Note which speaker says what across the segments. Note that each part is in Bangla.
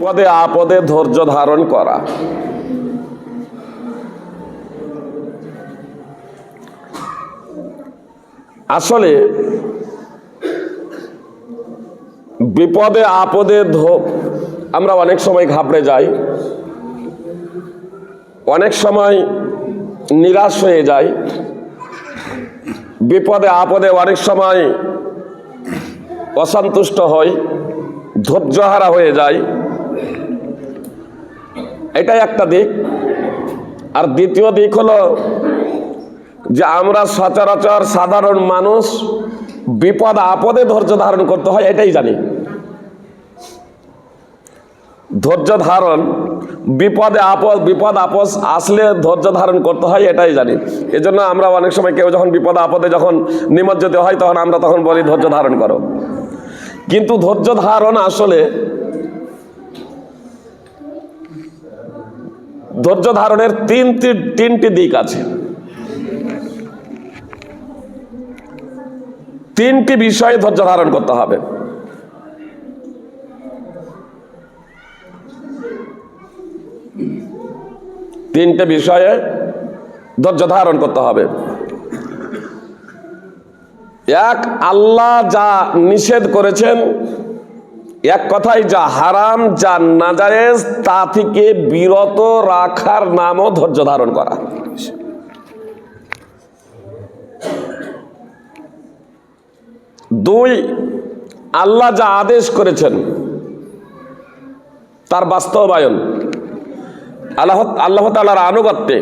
Speaker 1: বিপদে আপদে ধৈর্য ধারণ করা। আসলে বিপদে আপদে আমরা অনেক সময় ঘাবড়ে যাই, অনেক সময় নিরাশ হয়ে যাই, বিপদে আপদে অনেক সময় অসন্তুষ্ট হই, ধৈর্যহারা হয়ে যায়। এটাই একটা দিক। আর দ্বিতীয় দিক হলো যে আমরা সচরাচর সাধারণ মানুষ বিপদ আপদে ধৈর্য ধারণ করতে হয় এটাই জানি। ধৈর্য ধারণ বিপদ আপদ আসলে ধৈর্য ধারণ করতে হয় এটাই জানি। এজন্য আমরা অনেক সময় কেউ যখন বিপদ আপদে যখন নিমজ্জিত হয় তখন বলি ধৈর্য ধারণ করো। কিন্তু ধৈর্য ধারণ আসলে ধৈর্য ধারণের তিনটি দিক আছে। তিনটি বিষয়ে ধৈর্য ধারণ করতে হবে। তিনটে বিষয়ে ধৈর্য ধারণ করতে হবে। এক, আল্লাহ যা নিষেধ করেছেন, এক কথায় যা হারাম যা নাজায়েজ তা থেকে বিরত রাখার নামও ধৈর্য ধারণ করা। দুই, আল্লাহ যা আদেশ করেছেন তার বাস্তবায়ন, আল্লাহ তাআলার আনুগত্যে,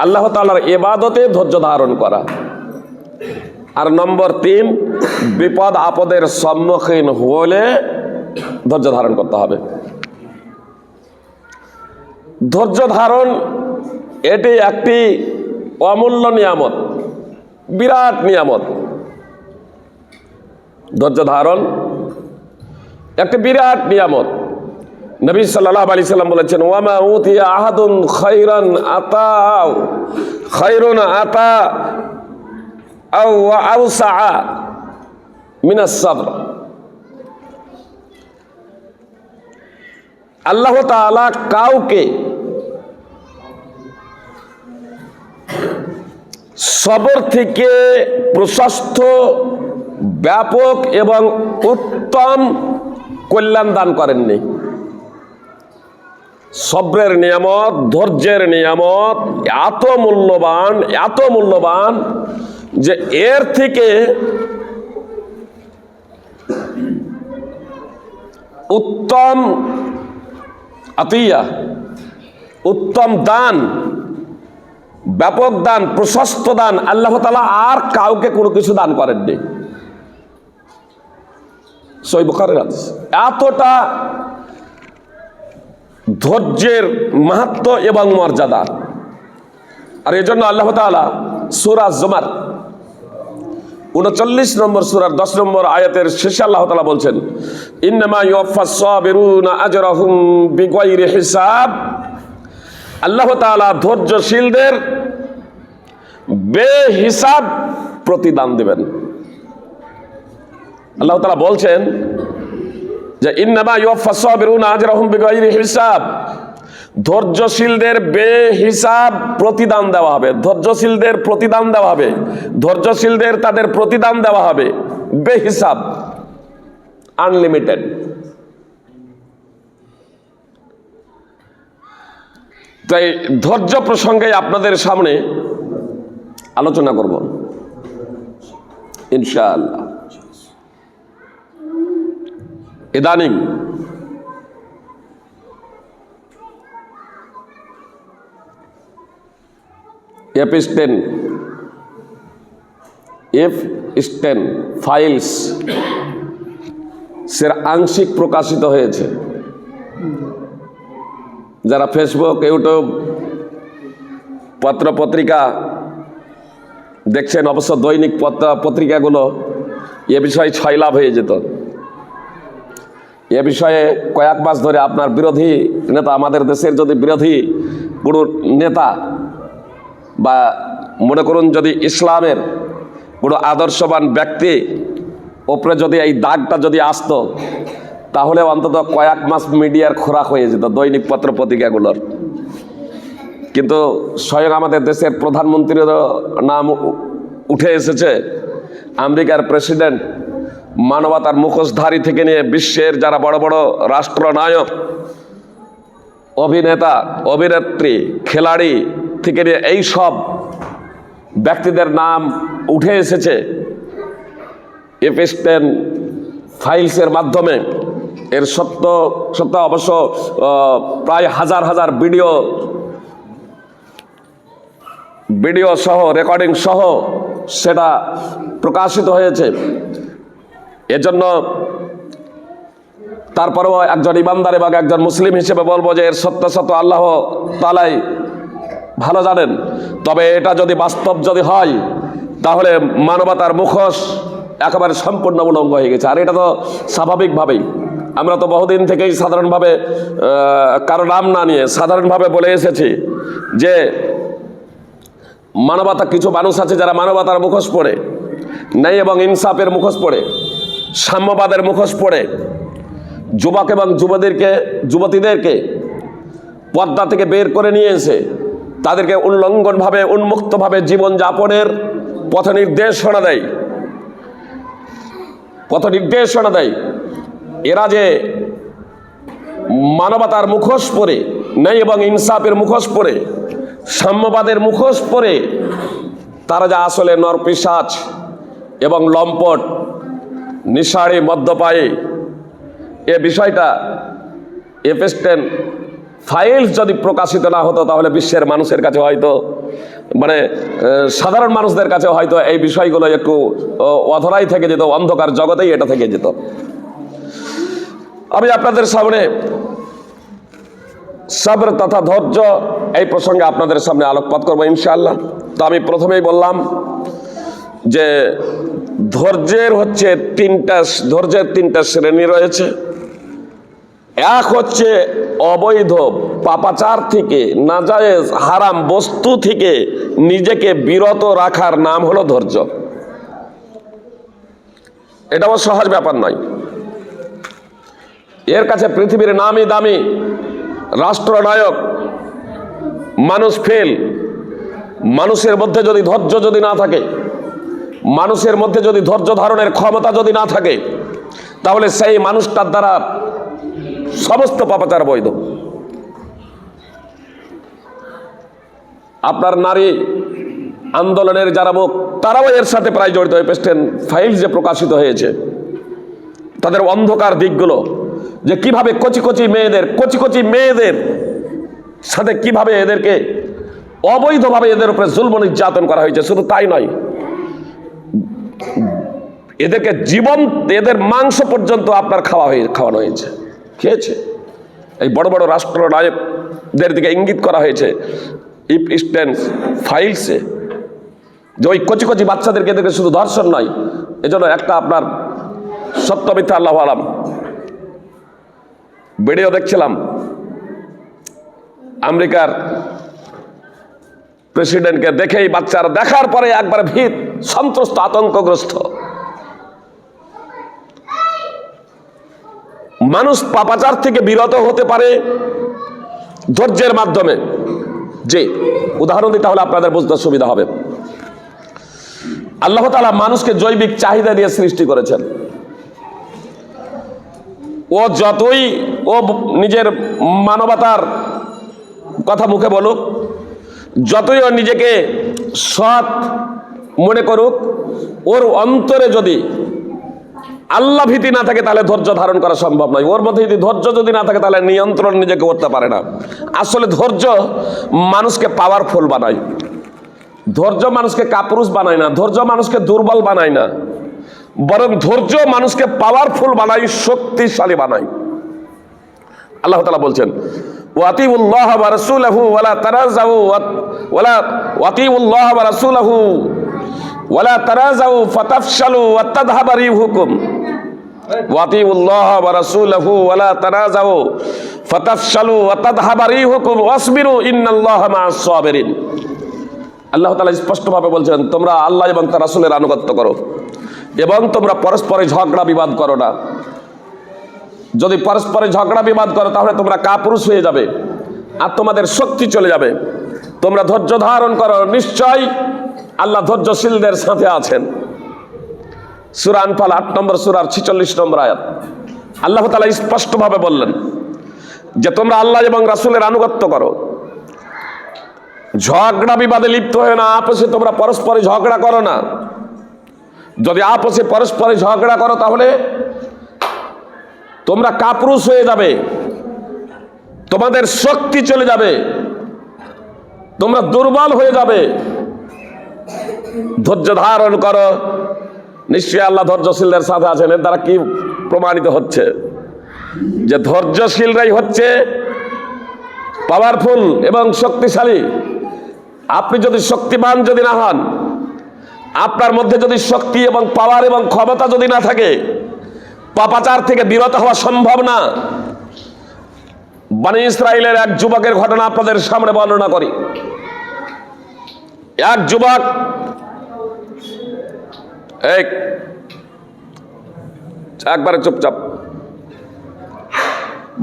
Speaker 1: আল্লাহ তাআলার ইবাদতে ধৈর্য ধারণ করা। আর নম্বর তিন, বিপদ আপদের সম্মুখীন হলে ধৈর্য ধারণ করতে হবে। ধৈর্য ধারণ এটি একটি অমূল্য নিয়ামত, বিরাট নিয়ামত। ধৈর্য ধারণ একটি বিরাট নিয়ামত। নবী সাল্লাল্লাহু আলাইহি সাল্লাম বলেছেন, ওয়ামা উতিয়া আহাদুন খায়রুন আতা আও আওসা মিনাস সাবর। আল্লাহ তাআলা কাউকে সবর থেকে প্রশস্ত, ব্যাপক এবং উত্তম কল্যাণ দান করেননি। সবরের নিয়ামত, ধৈর্যের নিয়ামত এত মূল্যবান যে এর থেকে উত্তম আতিয়া, উত্তম দান, ব্যাপক দান, প্রশস্ত দান আল্লাহ তাআলা আর কাউকে কোনো কিছু দান করেননি। সহিহ বুখারীর হাদিস। এতটা ধৈর্যের মাহাত্ম্য এবং মর্যাদা। আর এই জন্য আল্লাহ তাআলা সূরা জুমার 39 নম্বর সূরার 10 নম্বর আয়াতের শেষে আল্লাহ তাআলা বলছেন, ইন্নামা ইউওয়াফাস সাবিরুনা আজরাহুম বিগাইরি হিসাব। আল্লাহ তাআলা ধৈর্যশীলদের বেহিসাব প্রতিদান দিবেন। আল্লাহ তাআলা বলছেন যে ইন্নামা ইউওয়াফাস সাবিরুনা আজরাহুম বিগাইরি হিসাব, ধৈর্যশীলদের বেহিসাব প্রতিদান দেওয়া হবে। ধৈর্যশীলদের প্রতিদান দেওয়া হবে, ধৈর্যশীলদের তাদের প্রতিদান দেওয়া হবে বেহিসাব, আনলিমিটেড। তাই ধৈর্য প্রসঙ্গে আপনাদের সামনে আলোচনা করব ইনশাআল্লাহ। ইদানিং F10 ফাইলস সের আংশিক প্রকাশিত হয়েছে। যারা ফেসবুক, ইউটিউব, পত্রপত্রিকা দেখছেন, অবশ্য দৈনিক পত্রিকাগুলো এ বিষয়ে ছয়লাভ হয়ে যেত। এ বিষয়ে কয়েক মাস ধরে আপনার বিরোধী নেতা, আমাদের দেশের যদি বিরোধী কোনো নেতা বা মনে করুন যদি ইসলামের কোনো আদর্শবান ব্যক্তি ওপরে যদি এই দাগটা যদি আসতো তাহলে অন্তত কয়েক মাস মিডিয়ার খোরাক হয়ে যেত, দৈনিক পত্র পত্রিকাগুলোর। কিন্তু স্বয়ং আমাদের দেশের প্রধানমন্ত্রীরও নাম উঠে এসেছে, আমেরিকার প্রেসিডেন্ট, মানবতার মুখোশধারী থেকে নিয়ে বিশ্বের যারা বড় বড় রাষ্ট্রনায়ক, অভিনেতা, অভিনেত্রী, খেলাড়ি থেকে নিয়ে এই সব ব্যক্তিদের নাম উঠে এসেছে এপস্টেইন ফাইলসের মাধ্যমে। এর সত্য অবশ্য প্রায় হাজার হাজার ভিডিও সহ, রেকর্ডিং সহ সেটা প্রকাশিত হয়েছে। এজন্য তারপরেও একজন ইমানদার এবং একজন মুসলিম হিসেবে বলবো যে এর সত্য আল্লাহ তাআলাই ভালো জানেন। তবে এটা যদি বাস্তব যদি হয়, তাহলে মানবতার মুখোশ একেবারে সম্পূর্ণ উলঙ্গ হয়ে গেছে। আর এটা তো স্বাভাবিকভাবেই, আমরা তো বহুদিন থেকেই সাধারণভাবে কারো নাম না নিয়ে সাধারণভাবে বলে এসেছি যে মানবতা, কিছু মানুষ আছে যারা মানবতার মুখোশ পড়ে, ন্যায় এবং ইনসাফের মুখোশ পড়ে, সাম্যবাদের মুখোশ পড়ে যুবক এবং যুবতীদেরকে পর্দা থেকে বের করে নিয়ে এসে তাদেরকে উল্লঙ্ঘনভাবে, উন্মুক্তভাবে জীবনযাপনের পথ নির্দেশনা দেয়। এরা যে মানবতার মুখোশ পরে, ন্যায় এবং ইনসাফের মুখোশ পরে, সাম্যবাদের মুখোশ পরে তারা যা আসলে নরপিশাচ এবং লম্পট, নিশাড়ি, মদ্যপায়ী, এ বিষয়টা এপস্টেইন ফাইলস যদি প্রকাশিত না হতো তাহলে বিশ্বের মানুষের কাছে হয়তো, মানে সাধারণ মানুষদের কাছে হয়তো এই বিষয়গুলো একটু অধরাই থেকে যেত, অন্ধকার জগতেই এটা থেকে যেত। আমি আপনাদের সামনে সবর তথা ধৈর্য এই প্রসঙ্গে আপনাদের সামনে আলোকপাত করবো ইনশাআল্লাহ। তো আমি প্রথমেই বললাম যে ধৈর্যের তিনটা শ্রেণী রয়েছে। এক হচ্ছে অবৈধ পাপাচার থেকে, নাজায়েজ হারাম বস্তু থেকে নিজেকে বিরত রাখার নাম হলো ধৈর্য। এটা আমার সহজ ব্যাপার নয়। এর কাছে পৃথিবীর নামি দামি রাষ্ট্রনায়ক মানুষ ফেল। মানুষের মধ্যে যদি ধৈর্য যদি না থাকে, মানুষের মধ্যে যদি ধৈর্য ধারণের ক্ষমতা যদি না থাকে, তাহলে সেই মানুষটার দ্বারা সমস্ত পাপাচার বৈধ। আপনার নারী আন্দোলনের যারা মুখ, তারাও এর সাথে প্রায় জড়িত। এপস্টেইন ফাইল যে প্রকাশিত হয়েছে, তাদের অন্ধকার দিকগুলো, যে কিভাবে কচি কচি মেয়েদের সাথে কিভাবে এদেরকে অবৈধভাবে এদের উপরে জুলম নির্যাতন করা হয়েছে। শুধু তাই নয়, এদেরকে এদের মাংস পর্যন্ত আপনার খাওয়ানো হয়েছে, খেয়েছে। এই বড় বড় রাষ্ট্রনায়কদের দিকে ইঙ্গিত করা হয়েছে এপস্টেইন ফাইলসে, যে ওই কচি বাচ্চাদেরকে এদেরকে শুধু ধর্ষণ নয়, এজন্য একটা আপনার সত্য মিথ্যা আল্লাহ আলাম ভিডিও দেখছিলাম, আমেরিকার প্রেসিডেন্টকে দেখেই বাচ্চারা দেখার পরে একবার ভীত, সন্ত্রস্ত, আতঙ্কগ্রস্ত। মানুষ পাপাচার থেকে বিরত হতে পারে ধৈর্যের মাধ্যমে। যে উদাহরণ দিতে হলে আপনাদের বুঝতে সুবিধা হবে। আল্লাহ তাআলা মানুষকে জৈবিক চাহিদা দিয়ে সৃষ্টি করেছেন। ও যতই নিজের মানবতার কথা মুখে বলুক, যতই ও নিজেকে সৎ মনে করুক, ওর অন্তরে যদি আল্লাহ ভীতি না থাকে তাহলে ধৈর্য ধারণ করা সম্ভব নয়। ওর মধ্যে যদি ধৈর্য যদি না থাকে তাহলে নিয়ন্ত্রণ নিজেকে করতে পারে না। আসলে ধৈর্য মানুষকে পাওয়ারফুল বানায়, ধৈর্য মানুষকে কাপুরুষ বানায় না, ধৈর্য মানুষকে দুর্বল বানায় না, বরং ধৈর্য মানুষকে পাওয়ারফুল বানায়, শক্তিশালী বানায়। আল্লাহ তাআলা বলছেন, ওয়াতিউল্লাহ ওয়া রাসূলাহু ওয়ালা তারাজাউ ওয়াতিউল্লাহ ওয়া রাসূলাহু ওয়ালা তারাজাউ ফাতাফশালু ওয়া তাযহাবা রিহুকুম ওয়াতিউল্লাহ ওয়া রাসূলাহু ওয়ালা তারাজাউ ফাতাফশালু ওয়া তাযহাবা রিহুকুম ওয়াসবিরু ইন্নাল্লাহা মা'আস সাবিরিন। আল্লাহ তাআলা স্পষ্টভাবে বলছেন, তোমরা আল্লাহ এবং তার রাসূলের আনুগত্য করো এবং তোমরা পরস্পরে ঝগড়া বিবাদ করো না। যদি পরস্পরে ঝগড়া বিবাদ করো তাহলে তোমরা কাপুরুষ হয়ে যাবে আর তোমাদের শক্তি চলে যাবে। তোমরা ধৈর্য ধারণ করো, নিশ্চয় আল্লাহ ধৈর্যশীলদের সাথে আছেন। সূরা আনফাল 8 নম্বর সূরার 46 নম্বর আয়াত। আল্লাহ তাআলা স্পষ্টভাবে বললেন যে তোমরা আল্লাহ এবং রাসূলের আনুগত্য করো, ঝগড়া বিবাদে লিপ্ত হয়ে না, আপসে তোমরা পরস্পরে ঝগড়া করো না। যদি আপসে পরস্পরে ঝগড়া করো তাহলে তোমরা কাপুরুষ হয়ে যাবে, তোমাদের শক্তি চলে যাবে, তোমরা দুর্বল হয়ে যাবে। ধৈর্য ধারণ করো, নিশ্চয়ই আল্লাহ ধৈর্যশীলদের সাথে আছেন। এর দ্বারা কি প্রমাণিত হচ্ছে? যে ধৈর্যশীলরাই হচ্ছে পাওয়ারফুল এবং শক্তিশালী। আপনি যদি শক্তিমান যদি না হন, আপনার মধ্যে যদি শক্তি এবং পাওয়ার এবং ক্ষমতা যদি না থাকে, পাপাচার থেকে বিরত হওয়া সম্ভব না। বনী ইসরাইলের এক যুবকের ঘটনা আপনাদের সামনে বর্ণনা করি। এক যুবক একবারে চুপচাপ।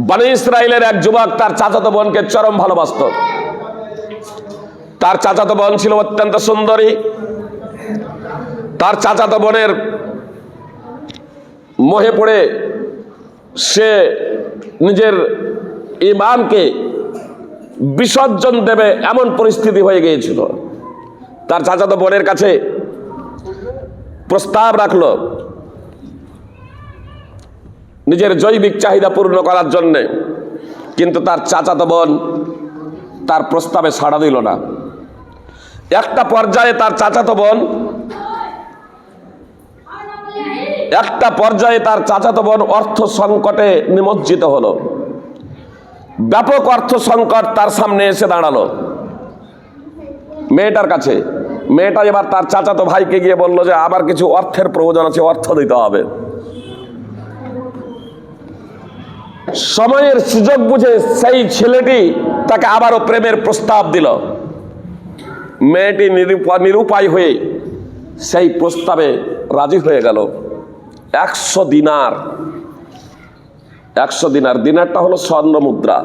Speaker 1: বনী ইসরাইলের এক যুবক তার চাচাতো বোনকে চরম ভালোবাসত। তার চাচাতো বোন ছিল অত্যন্ত সুন্দরী। তার চাচাতো বোনের মোহে পড়ে সে নিজের ঈমানকে বিসর্জন দেবে এমন পরিস্থিতি হয়ে গিয়েছিল। তার চাচাতো বোনের কাছে প্রস্তাব রাখলো নিজের জৈবিক চাহিদা পূর্ণ করার জন্যে, কিন্তু তার চাচাতো বোন তার প্রস্তাবে সাড়া দিল না। একটা পর্যায়ে তার চাচাতো বোন অর্থ সংকটে নিমজ্জিত হলো। ব্যাপক অর্থ সংকট তার সামনে এসে দাঁড়ালো মেয়েটার কাছে। মেয়েটা এবার তার চাচাতো ভাইকে গিয়ে বলল যে আবার কিছু অর্থের প্রয়োজন আছে, অর্থ দিতে হবে। সময়ের সুযোগ বুঝে সেই ছেলেটি তাকে আবারও প্রেমের প্রস্তাব দিল। মেয়েটি নিরুপায় হয়ে সেই প্রস্তাবে রাজি হয়ে গেল। 100 দিনার। 100 দিনার, দিনারটা হলো স্বর্ণ মুদ্রা।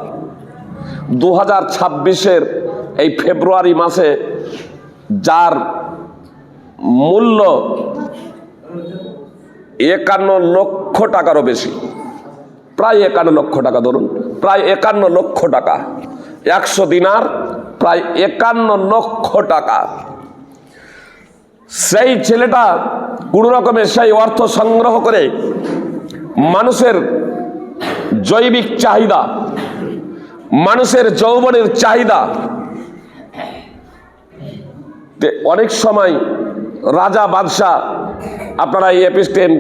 Speaker 1: 2026-এর এই ফেব্রুয়ারি মাসে যার মূল্য 51 লক্ষ টাকারও বেশি, প্রায় 51 লক্ষ টাকা, ধরুন প্রায় 51 লক্ষ টাকা। 100 দিনার প্রায় 51 লক্ষ টাকা। সেই ছেলেটা কোন রকমের সেই অর্থ সংগ্রহ করে মানুষের জৈবিক চাহিদা, মানুষের যৌবনের চাহিদা, অনেক সময় রাজা বাদশাহ, আপনারা এই এপিস্টেম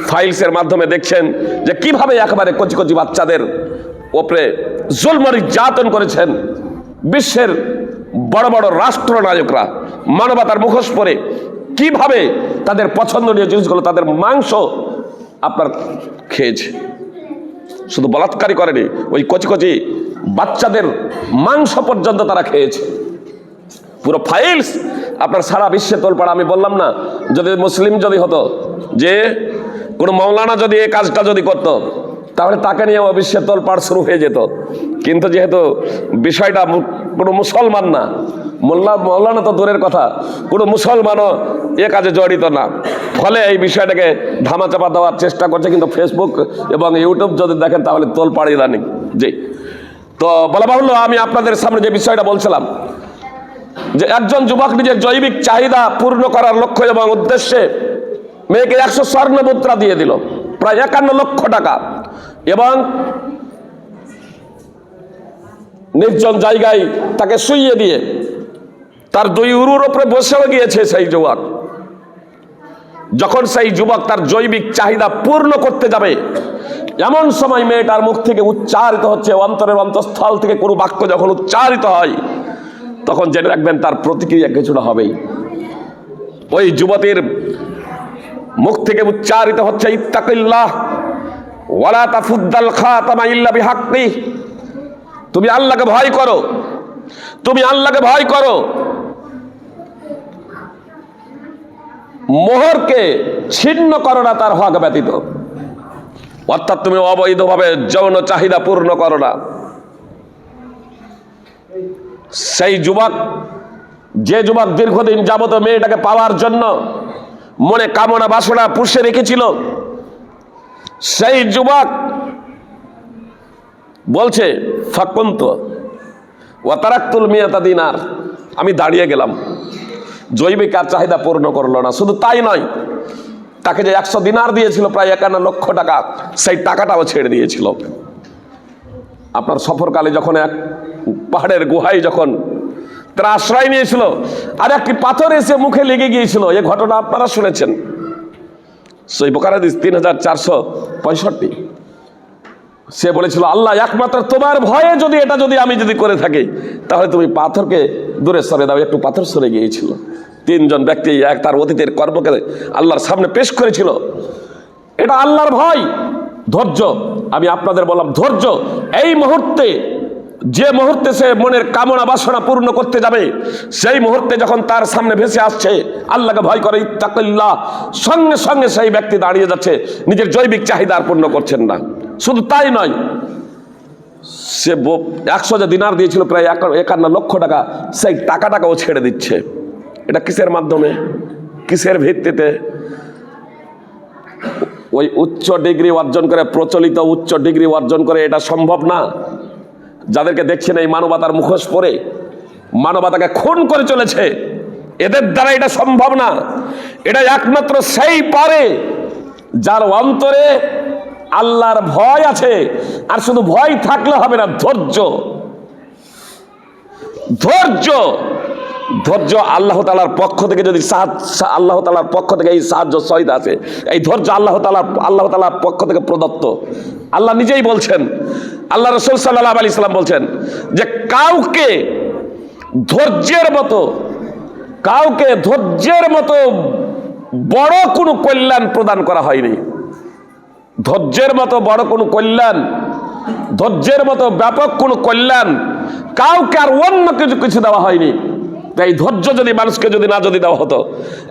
Speaker 1: ফাইলসের মাধ্যমে দেখছেন যে কিভাবে একেবারে কচি কচি বাচ্চাদের ওপরে জুলম নির্যাতন করেছেন। বিশ্বের বড় বড় রাষ্ট্রনায়করা মানবতার মুখোশ পরে কিভাবে তাদের পছন্দনীয় জিনিসগুলো, তাদের মাংস আপনার খেয়েছে। শুধু বলাৎকারই করেনি, ওই কচি কচি বাচ্চাদের মাংস পর্যন্ত তারা খেয়েছে। পুরো ফাইলস আপনার সারা বিশ্বে তোলপাড়া। আমি বললাম না, যদি মুসলিম যদি হতো, যে কোনো মৌলানা যদি এই কাজটা যদি করত, তাহলে তাকে নিয়ে বিশ্বে তোলপাড় শুরু হয়ে যেত। কিন্তু যেহেতু বিষয়টা কোনো মুসলমান না, মৌলানা তো দূরের কথা, কোনো মুসলমানও এ কাজে জড়িত না, ফলে এই বিষয়টাকে ধামাচাপা দেওয়ার চেষ্টা করছে। কিন্তু ফেসবুক এবং ইউটিউব যদি দেখেন তাহলে তোলপাড় ইদানিং। জি, তো বলা বাহুল্য, আমি আপনাদের সামনে যে বিষয়টা বলছিলাম যে একজন যুবক নিজের জৈবিক চাহিদা পূর্ণ করার লক্ষ্য এবং উদ্দেশ্যে মেয়েকে 100 স্বর্ণ মুদ্রা দিয়ে দিল, প্রায় 51 লক্ষ টাকা, এবং নির্জন জায়গায় তাকে শুইয়ে দিয়ে তার 2 উরুর উপরে বসেও গিয়েছে সেই যুবক। যখন সেই যুবক তার জৈবিক চাহিদা পূর্ণ করতে যাবে, এমন সময় মেয়েটার মুখ থেকে উচ্চারিত হচ্ছে, অন্তরের অন্তঃস্থল থেকে কোনো বাক্য যখন উচ্চারিত হয়, তখন জেনে রাখবেন তার প্রতিক্রিয়া কিছুটা হবেই। ওই যুবতীর মুখ থেকে উচ্চারিত হচ্ছে, ইত্তাকিল্লাহ ওয়ালা তাফুদ্দাল খাতামা ইল্লা বিহাক্কি। তুমি আল্লাহকে ভয় করো, তুমি আল্লাহকে ভয় করো, মোহরকে ছিন্ন করো না তার হক ব্যতীত। অর্থাৎ তুমি অবৈধভাবে যৌন চাহিদা পূর্ণ করো না। সেই যুবক, যে যুবক দীর্ঘদিন যাবত মেয়েটাকে পাওয়ার জন্য মনে কামনা বাসনা পুষে রেখেছিল, সেই যুবক বলছে ফাকুন্ত ওয়া তারাকতুল মিয়াতা দিনার, আমি দাঁড়িয়ে গেলাম। জৈবিক আর চাহিদা পূর্ণ করলো না, শুধু তাই নয়, তাকে যে 100 দিনার দিয়েছিল, প্রায় 51 লক্ষ টাকা, সেই টাকাটাও ছেড়ে দিয়েছিল। আপনার সফরকালে যখন এক পাহাড়ের গুহায় যখন তারা আশ্রয় নিয়েছিল, আর একটি পাথর এসে মুখে লেগে গিয়েছিল, এ ঘটনা আপনারা শুনেছেন। সহিহ বুখারী 3465। সে বলেছিল, আল্লাহ একমাত্র তোমার ভয়ে যদি এটা আমি যদি করে থাকি, তাহলে তুমি পাথরকে দূরে সরে দাও। একটু পাথর সরে গিয়েছিল। 3 জন ব্যক্তি এক তার অতীতের কর্মকে আল্লাহর সামনে পেশ করেছিল। এটা আল্লাহর ভয়, ধৈর্য। আমি আপনাদের বললাম ধৈর্য। এই মুহূর্তে, যে মুহূর্তে সে মনের কামনা বাসনা পূর্ণ করতে যাবে, সেই মুহূর্তে যখন তার সামনে ভেসে আসছে আল্লাহকে ভয় করে ইত্তাকিল্লাহ, সঙ্গে সঙ্গে সেই ব্যক্তি দাঁড়িয়ে যাচ্ছে, নিজের জৈবিক চাহিদা আর পূর্ণ করছেন না। শুধু তাই নয়, সে 100 যে দিনার দিয়েছিল, প্রায় 51 লক্ষ টাকা, সেই টাকাটাকেও ছেড়ে দিচ্ছে। এটা কিসের মাধ্যমে, কিসের ভিত্তিতে? ওই উচ্চ ডিগ্রি অর্জন করে, প্রচলিত উচ্চ ডিগ্রি অর্জন করে এটা সম্ভব না। যাদেরকে দেখছেন এই মানবতার মুখোশ পরে মানবতাকে খুন করে চলেছে, এদের দ্বারা এটা সম্ভব না। এটা একমাত্র সেই পারে যার অন্তরে আল্লাহর ভয় আছে। আর শুধু ভয় থাকলে হবে না, ধৈর্য। ধৈর্য, ধৈর্য আল্লাহ তাআলার পক্ষ থেকে, যদি আল্লাহ তাআলার পক্ষ থেকে এই সাহায্য সহায়তা আছে, এই ধৈর্য আল্লাহ তাআলার পক্ষ থেকে প্রদত্ত। আল্লাহ নিজেই বলছেন, আল্লাহ রাসূল সাল্লাল্লাহু আলাইহি সাল্লাম বলছেন যে কাউকে ধৈর্যের মতো বড় কোনো কল্যাণ প্রদান করা হয়নি। ধৈর্যের মতো বড় কোনো কল্যাণ, ধৈর্যের মতো ব্যাপক কোনো কল্যাণ কাউকে আর অন্য কিছু দেওয়া হয়নি। এই ধৈর্য যদি মানুষকে যদি দেওয়া হতো,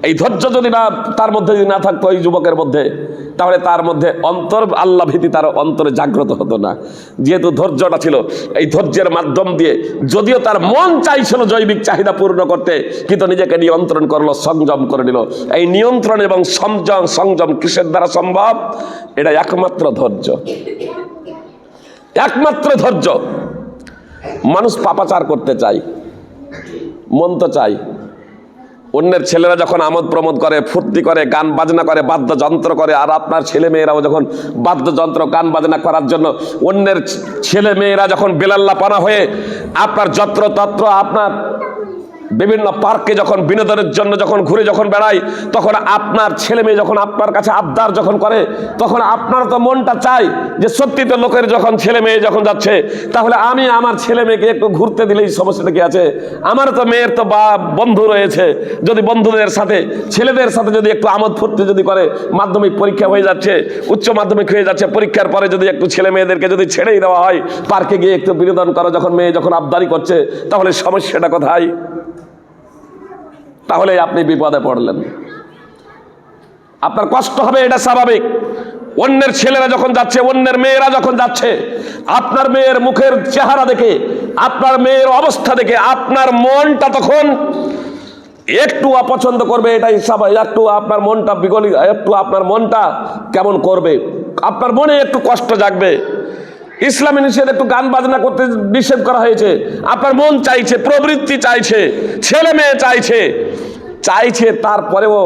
Speaker 1: এই ধৈর্য যদি না তার মধ্যে যদি না থাকতো এই যুবকের মধ্যে, তাহলে তার মধ্যে আল্লাহ ভীতি তার অন্তরে জাগ্রত হতো না। যেহেতু ধৈর্যটা ছিল, এই ধৈর্যের মাধ্যম দিয়ে যদিও তার মন চাইছিল জৈবিক চাহিদা পূর্ণ করতে, কিন্তু নিজেকে নিয়ন্ত্রণ করলো, সংযম করে নিল। এই নিয়ন্ত্রণ এবং সংযম কিসের দ্বারা সম্ভব? এটা একমাত্র ধৈর্য, একমাত্র ধৈর্য। মানুষ পাপাচার করতে চায়, মন তো চাই। অন্যের ছেলেরা যখন আমোদ প্রমোদ করে, ফুর্তি করে, গান বাজনা করে, বাদ্যযন্ত্র করে, আর আপনার ছেলে মেয়েরাও যখন বাদ্যযন্ত্র গান বাজনা করার জন্য অন্যের ছেলে মেয়েরা যখন বেলাল্লাপানা হয়ে আপনার যত্রতত্র আপনার বিভিন্ন পার্কে যখন বিনোদনের জন্য যখন ঘুরে যখন বেড়ায়, তখন আপনার ছেলে মেয়ে যখন আপনার কাছে আবদার যখন করে, তখন আপনার তো মনটা চাই যে সত্যি তো লোকের যখন ছেলে মেয়ে যখন যাচ্ছে, তাহলে আমি আমার ছেলে মেয়েকে একটু ঘুরতে দিলেই সমস্যাটা কি আছে? আমার তো মেয়ের তো বন্ধু রয়েছে, যদি বন্ধুদের সাথে ছেলেদের সাথে যদি একটু আমোদ ফুর্তি যদি করে, মাধ্যমিক পরীক্ষা হয়ে যাচ্ছে, উচ্চ মাধ্যমিক হয়ে যাচ্ছে, পরীক্ষার পরে যদি একটু ছেলে মেয়েদেরকে যদি ছেড়েই দেওয়া হয়, পার্কে গিয়ে একটু বিনোদন করো, যখন মেয়ে যখন আবদারি করছে, তাহলে সমস্যাটা কোথায়? তাহলে আপনি বিপদে পড়লেন, আপনার কষ্ট হবে, এটা স্বাভাবিক। অন্যের ছেলেরা যখন যাচ্ছে, অন্যের মেয়েরা যখন যাচ্ছে, আপনার মেয়ের মুখের চেহারা দেখে, আপনার মেয়ের অবস্থা দেখে আপনার মনটা তখন একটু অপছন্দ করবে, এটাই স্বাভাবিক। একটু আপনার মনটা বিগলিত, একটু আপনার মনটা কেমন করবে, আপনার মনে একটু কষ্ট জাগবে। ইসলামী নিষেধ, একটু গান বাজনা করতে নিষেধ করা হয়েছে, আপনার মন চাইছে, প্রবৃত্তি চাইছে, ছেলে মেয়ে চাইছে, তারপরেও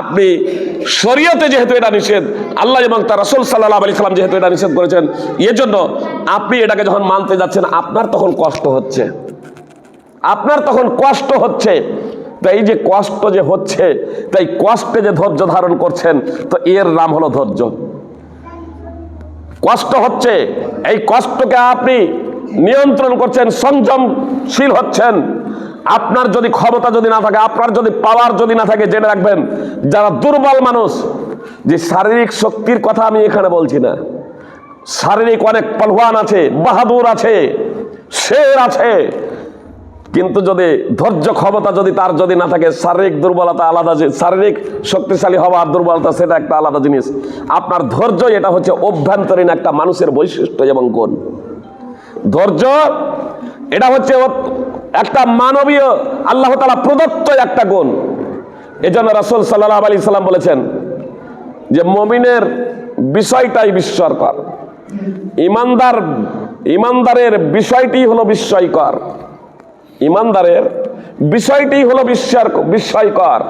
Speaker 1: আপনি শরীয়তে যেহেতু এটা নিষেধ, আল্লাহ এবং তার রাসূল সাল্লাল্লাহু আলাইহি সাল্লাম যেহেতু এটা নিষেধ করেছেন, এজন্য আপনি এটাকে যখন মানতে যাচ্ছেন, আপনার তখন কষ্ট হচ্ছে, আপনার তখন কষ্ট হচ্ছে। তো এই যে কষ্ট যে হচ্ছে, তাই কষ্টে যে ধৈর্য ধারণ করছেন, তো এর নাম হলো ধৈর্য। কষ্ট হচ্ছে, এই কষ্টকে আপনি নিয়ন্ত্রণ করছেন, সংযমশীল হচ্ছেন। আপনার যদি ক্ষমতা যদি না থাকে, আপনার যদি পাওয়ার যদি না থাকে, জেনে রাখবেন যারা দুর্বল মানুষ, যে শারীরিক শক্তির কথা আমি এখানে বলছি না, শারীরিক অনেক পলওয়ান আছে, বাহাদুর আছে, শের আছে, কিন্তু যদি ধৈর্য ক্ষমতা যদি তার যদি না থাকে, শারীরিক দুর্বলতা আলাদা, যে শারীরিক শক্তিশালী হওয়া আর দুর্বলতা সেটা একটা আলাদা জিনিস। আপনার ধৈর্য এটা হচ্ছে অভ্যন্তরীণ একটা মানুষের বৈশিষ্ট্য এবং গুণ। ধৈর্য এটা হচ্ছে একটা মানবীয় আল্লাহ তাআলা প্রদত্ত একটা গুণ। এজন্য রাসূল সাল্লাল্লাহু আলাইহি সাল্লাম বলেছেন যে মুমিনের বিষয়টাই বিস্ময়কর, ইমানদারের বিষয়টি হলো বিস্ময়কর, ইমানদারের বিষয়টি হলো বিস্ময়কর।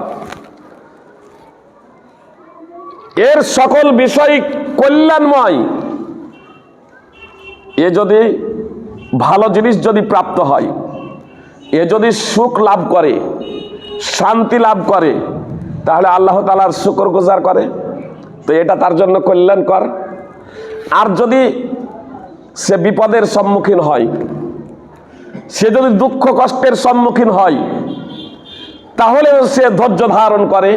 Speaker 1: এর সকল বিষয় কল্যাণময়। এ যদি ভালো জিনিস যদি প্রাপ্ত হয়, এ যদি সুখ লাভ করে, শান্তি লাভ করে, তাহলে আল্লাহ তাআলার শুকরগুজার করে, তো এটা তার জন্য কল্যাণকর। আর যদি সে বিপদের সম্মুখীন হয়, সে যদি দুঃখ কষ্টের সম্মুখীন হয়, তাহলেও সে ধৈর্য ধারণ করে,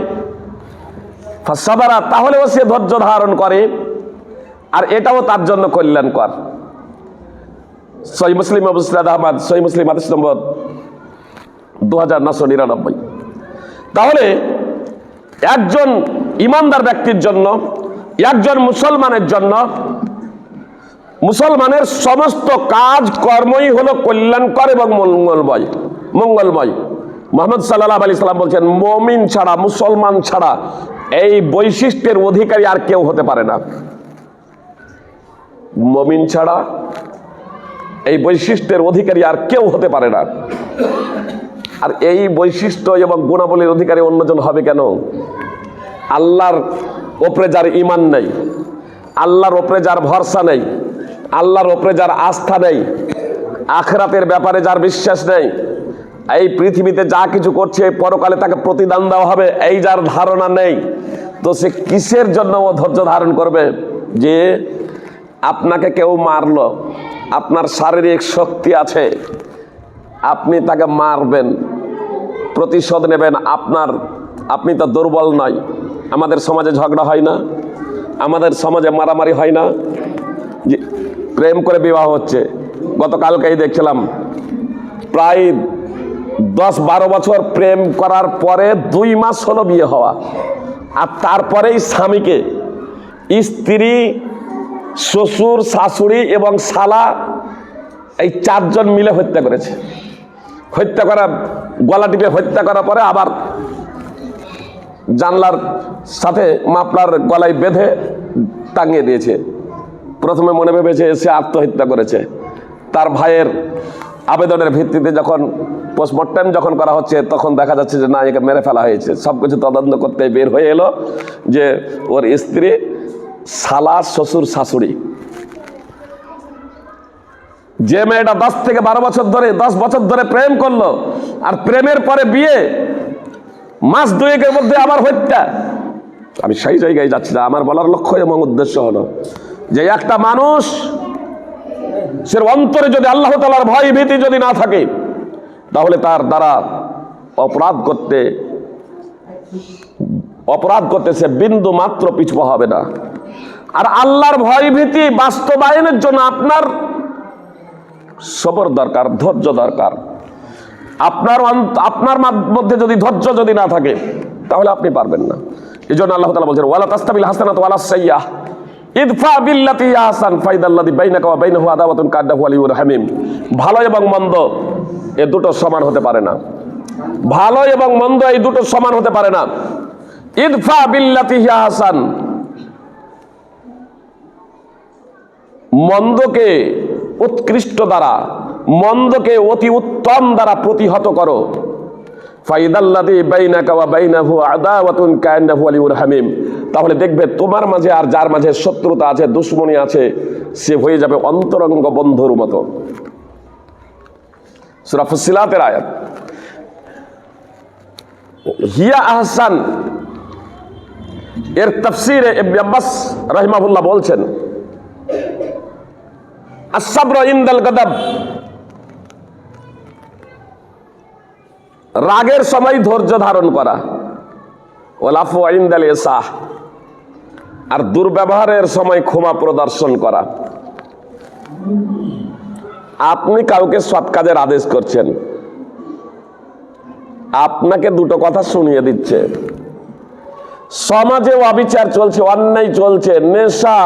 Speaker 1: ফাসাবারা, তাহলেও সে ধৈর্য ধারণ করে, আর এটাও তার জন্য কল্যাণকর। সহিহ মুসলিম, আবু মুসনাদ আহমদ, সহিহ মুসলিম হাদিস নম্বর 2999। তাহলে একজন ইমানদার ব্যক্তির জন্য, একজন মুসলমানের জন্য, মুসলমানের সমস্ত কাজ কর্মই হলো কল্যাণকর এবং মঙ্গলময়। মুহাম্মদ সাল্লাল্লাহু আলাইহি সাল্লাম বলছেন, মুমিন ছাড়া, মুসলমান ছাড়া এই বৈশিষ্ট্যের অধিকারী আর কেউ হতে পারে না। মুমিন ছাড়া এই বৈশিষ্ট্যের অধিকারী আর কেউ হতে পারে না। আর এই বৈশিষ্ট্য এবং গুণাবলীর অধিকারী অন্যজন হবে কেন? আল্লাহর ওপরে যার ঈমান নেই, আল্লাহর ওপরে যার ভরসা নেই, আল্লাহর ওপরে যার আস্থা নেই, আখিরাতের ব্যাপারে যার বিশ্বাস নেই, এই পৃথিবীতে যা কিছু করছে পরকালে তাকে প্রতিদান দেওয়া হবে এই যার ধারণা নেই, তো সে কিসের জন্য ও ধৈর্য ধারণ করবে? যে আপনাকে কেউ মারলো, আপনার শারীরিক শক্তি আছে, আপনি তাকে মারবেন, প্রতিশোধ নেবেন, আপনি তো দুর্বল নয়। আমাদের সমাজে ঝগড়া হয় না, আমাদের সমাজে মারামারি হয় না, যে প্রেম করে বিবাহ হচ্ছে। গতকালকেই দেখছিলাম, প্রায় 10-12 বছর প্রেম করার পরে 2 মাস হলো বিয়ে হওয়া, আর তারপরেই স্বামীকে স্ত্রী, শ্বশুর, শাশুড়ি এবং শালা এই 4 জন মিলে হত্যা করেছে। হত্যা করা, গলা টিপে হত্যা করার পরে আবার জানলার সাথে মাফলার গলায় বেঁধে টাঙিয়ে দিয়েছে। প্রথমে মনে ভেবেছে সে আত্মহত্যা করেছে। তার ভাইয়ের আবেদনের ভিত্তিতে যখন পোস্টমর্টেম যখন করা হচ্ছে, তখন দেখা যাচ্ছে যে না, একে মেরে ফেলা হয়েছে। সব কিছু তদন্ত করতে বের হয়ে এলো যে ওর স্ত্রী, শালা, শ্বশুর, শাশুড়ি। যে মেয়েটা 10 থেকে 12 বছর ধরে, 10 বছর ধরে প্রেম করলো, আর প্রেমের পরে বিয়ে, মাস 2-এর মধ্যে আবার হত্যা। আমি সেই জায়গায় যাচ্ছি না, আমার বলার লক্ষ্য এবং উদ্দেশ্য হলো যে একটা মানুষ, সে অন্তরে যদি আল্লাহ তাআলার ভয় ভীতি যদি না থাকে, তাহলে তার দ্বারা অপরাধ করতে সে বিন্দু মাত্র পিছপা হবে না। আর আল্লাহর ভয় ভীতি বাস্তবায়নের জন্য আপনার সবর দরকার, ধৈর্য দরকার। আপনার মধ্যে যদি ধৈর্য যদি না থাকে, তাহলে আপনি পারবেন না। এই জন্য আল্লাহ তাআলা বলছেন, ওয়ালা তাস্তাবিল হাসানাতু ওয়ালা সাইয়্যাহ ইদফা বিল্লাতি হিয়া আহসান ফাইদাল্লাযী বাইনাকা ওয়া বাইনাহু আদাওয়াতুন কান্নাহু ওয়ালিয়্যুন হামীম। ভালো এবং মন্দ এ দুটো সমান হতে পারে না। ভালো এবং মন্দ এই দুটো সমান হতে পারে না। ইদফা বিল্লাতি হিয়া আহসান, মন্দকে উৎকৃষ্ট দ্বারা, মন্দকে অতি উত্তম দ্বারা প্রতিহত করো। ফাইদাল্লাযী বাইনাকা ওয়া বাইনাহু আদাওয়াতুন কান্নাহু ওয়ালিয়্যুন হামীম। তাহলে দেখবে তোমার মাঝে আর যার মাঝে শত্রুতা আছে, দুশ্মনী আছে, সে হয়ে যাবে অন্তরঙ্গ বন্ধুর মতো। সূরা ফুসিলাতের আয়াত। হিয়া আহসান এর তাফসীরে ইবনে আব্বাস রাহিমাহুল্লাহ বলছেন, আস-সাবর ইনদাল গাদাব, রাগের সময় ধৈর্য ধারণ করা, ওয়াল আফু ইনদাল ইসাহ, আর দুর্ব্যবহারের সময় ক্ষমা প্রদর্শন করা। আপনি কাউকে সৎ কাজের আদেশ করছেন, আপনাকে দুটো কথা শুনিয়ে দিচ্ছে। সমাজে অবিচার চলছে, অন্যায় চলছে, নেশা,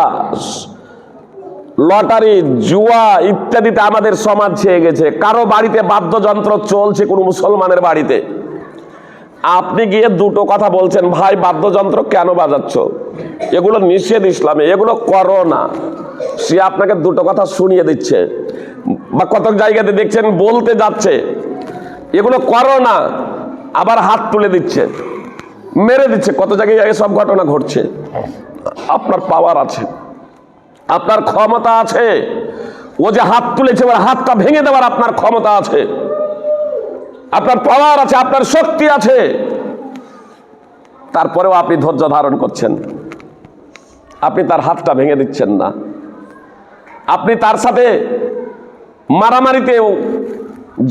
Speaker 1: লটারি, জুয়া ইত্যাদিতে আমাদের সমাজ ছেয়ে গেছে। কারো বাড়িতে বাদ্যযন্ত্র চলছে, কোনো মুসলমানের বাড়িতে। আপনি গিয়ে দুটো কথা বলছেন, ভাই বাদ্যযন্ত্র কেন বাজাচ্ছ, এগুলো নিষেধ ইসলামে, এগুলো করো না। সে আপনাকে দুটো কথা শুনিয়ে দিচ্ছে। বা কত জায়গাতে দেখছেন বলতে যাচ্ছে এগুলো করো না, আবার হাত তুলে দিচ্ছে, মেরে দিচ্ছে। কত জায়গায় সব ঘটনা ঘটছে। আপনার পাওয়ার আছে, আপনার ক্ষমতা আছে। ও যে হাত তুলেছে ওর হাতটা ভেঙে দেওয়ার আপনার ক্ষমতা আছে, আপনার পাওয়ার আছে, আপনার শক্তি আছে। তারপরেও আপনি ধৈর্য ধারণ করছেন, আপনি তার হাতটা ভেঙে দিচ্ছেন না, আপনি তার সাথে মারামারিতে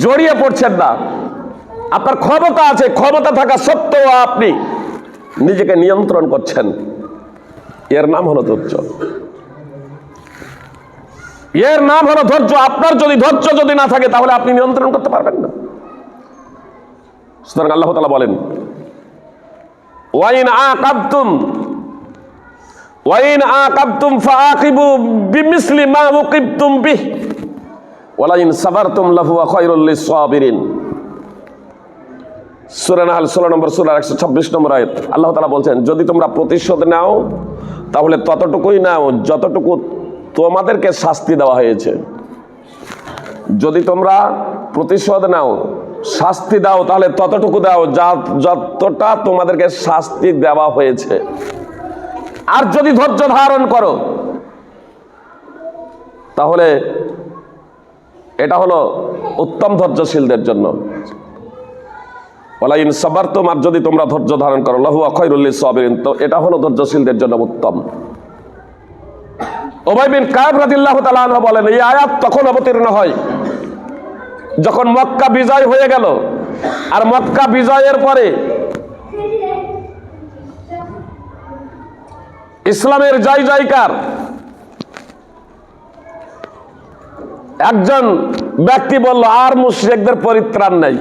Speaker 1: জড়িয়ে পড়ছেন না। আপনার ক্ষমতা আছে, ক্ষমতা থাকা সত্ত্বেও আপনি নিজেকে নিয়ন্ত্রণ করছেন। এর নাম হলো ধৈর্য, এর নাম হলো ধৈর্য। আপনার যদি ধৈর্য যদি না থাকে তাহলে আপনি নিয়ন্ত্রণ করতে পারবেন না। সুতরাং আল্লাহ তাআলা বলেন, ওয়াইন আকাবতুম ফাআকিবু বিমিসলি মা উকিবতুম বিহি ওয়ালাইন সাবারতুম লাহুয়া খায়রুল লিস-সাবিরিন। সূরা নাহল 16 নম্বর সূরার 126 নম্বর আয়াত। আল্লাহ তাআলা বলছেন, যদি তোমরা প্রতিশোধ নাও তাহলে ততটুকুই নাও যতটুকু তোমাদেরকে শাস্তি দেওয়া হয়েছে। যদি তোমরা প্রতিশোধ নাও, শাস্তি দাও, তাহলে ততটুকু দাও যতটা তোমাদেরকে শাস্তি দেওয়া হয়েছে। আর যদি ধৈর্য ধারণ করো তাহলে এটা হলো উত্তম ধৈর্যশীলদের জন্য। ওয়ালাইন সাবারতুম, আর যদি তোমরা ধৈর্য ধারণ করো, লাহুয়া খায়রুল লিস-সাবিরিন, তো এটা হলো ধৈর্যশীলদের জন্য উত্তম। উবাই বিন কাব রাদিয়াল্লাহু তাআলা আনহু বলেন, এই আয়াত তখন অবতীর্ণ হয় যখন মক্কা বিজয় হয়ে গেল। আর মক্কা বিজয়ের পরে ইসলামের জয় জয়কার। একজন ব্যক্তি বলল, আর মুশরিকদের পরিত্রাণ নাই,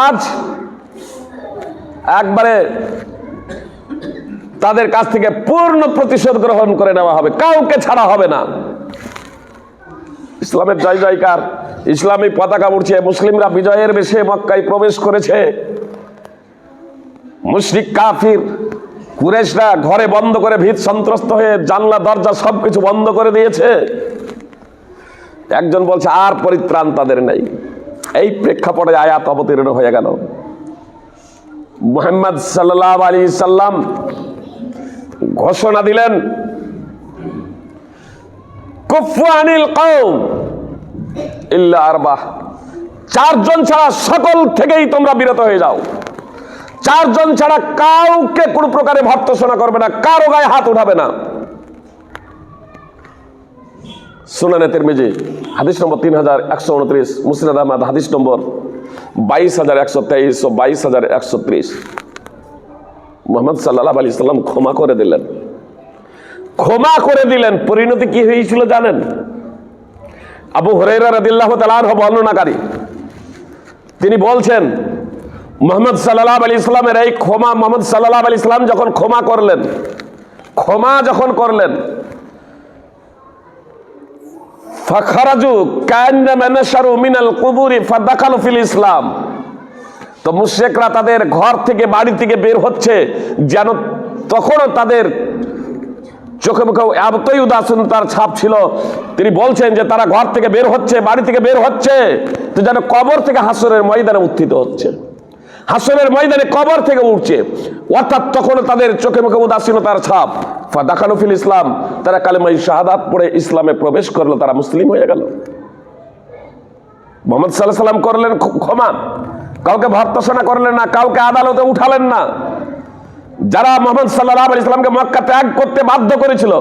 Speaker 1: আজ একবারে তাদের কাছ থেকে পূর্ণ প্রতিশোধ গ্রহণ করে নেওয়া হবে, কাউকে ছাড়া হবে না। ইসলামের জয় জয়কার, ইসলামী পতাকা উঠছে, মুসলিমরা বিজয়ের বেশে মক্কায় প্রবেশ করেছে। মুশরিক কাফির কুরাইশরা ঘরে বন্ধ করে ভীত সন্ত্রস্ত হয়ে জানলা দরজা সবকিছু বন্ধ করে দিয়েছে। একজন বলছে আর পরিত্রাণ তাদের নেই। এই প্রেক্ষাপটে আয়াত অবতীর্ণ হয়ে গেল। মুহাম্মদ সাল্লাল্লাহু আলাইহি সাল্লাম ঘোষণা দিলেন, কুফু আনিল কওম ইল্লা আরবাহ, চারজন ছাড়া সকল থেকেই তোমরা বিরত হয়ে যাও। চারজন ছাড়া কাউকে কোন প্রকারে ভর্ৎসনা করবে না, কারো গায়ে হাত উঠাবে না। সুনানে তিরমিজি হাদিস নম্বর 3129, মুসনাদ আহমদ হাদিস নম্বর 22,123 ও 22,130। মুহাম্মদ সাল্লাল্লাহু আলাইহি সাল্লাম ক্ষমা করে দিলেন, ক্ষমা করে দিলেন। পরিণতি কি হয়েছিল জানেন? আবু হুরায়রা রাদিয়াল্লাহু তাআলা আনহু বর্ণনাকারী, তিনি বলছেন, মুহাম্মদ সাল্লাল্লাহু আলাইহি সাল্লামের এই ক্ষমা, মুহাম্মদ সাল্লাল্লাহু আলাইহি সাল্লাম যখন ক্ষমা করলেন, ফাখারাজু কান্নামা নাশারু মিনাল কুবুরি ফাদাখালু ফিল ইসলাম। তো মুশরিকরা তাদের ঘর থেকে, বাড়ি থেকে বের হচ্ছে, যেন তখনও তাদের চোখে মুখে এতই উদাসীনতার ছাপ ছিল। তিনি বলছেন যে তারা ঘর থেকে বের হচ্ছে, বাড়ি থেকে বের হচ্ছে, তো যেন কবর থেকে হাসরের ময়দানে উত্থিত হচ্ছে, হাসরের ময়দানে কবর থেকে উঠছে। অর্থাৎ তখনও তাদের চোখে মুখে উদাসীনতার ছাপ। ফাদাখালু ফিল ইসলাম, তারা কালেমা শাহাদাত পড়ে ইসলামে প্রবেশ করলো, তারা মুসলিম হয়ে গেল। মুহাম্মদ সাল্লাল্লাহু আলাইহি সাল্লাম করলেন ক্ষমা, কাউকে ভর্ৎসনা করলেন না, কাউকে আদালতে উঠালেন না। যারা মুহাম্মদ সাল্লাল্লাহু আলাইহি সাল্লামকে মক্কা ত্যাগ করতে বাধ্য করেছিল,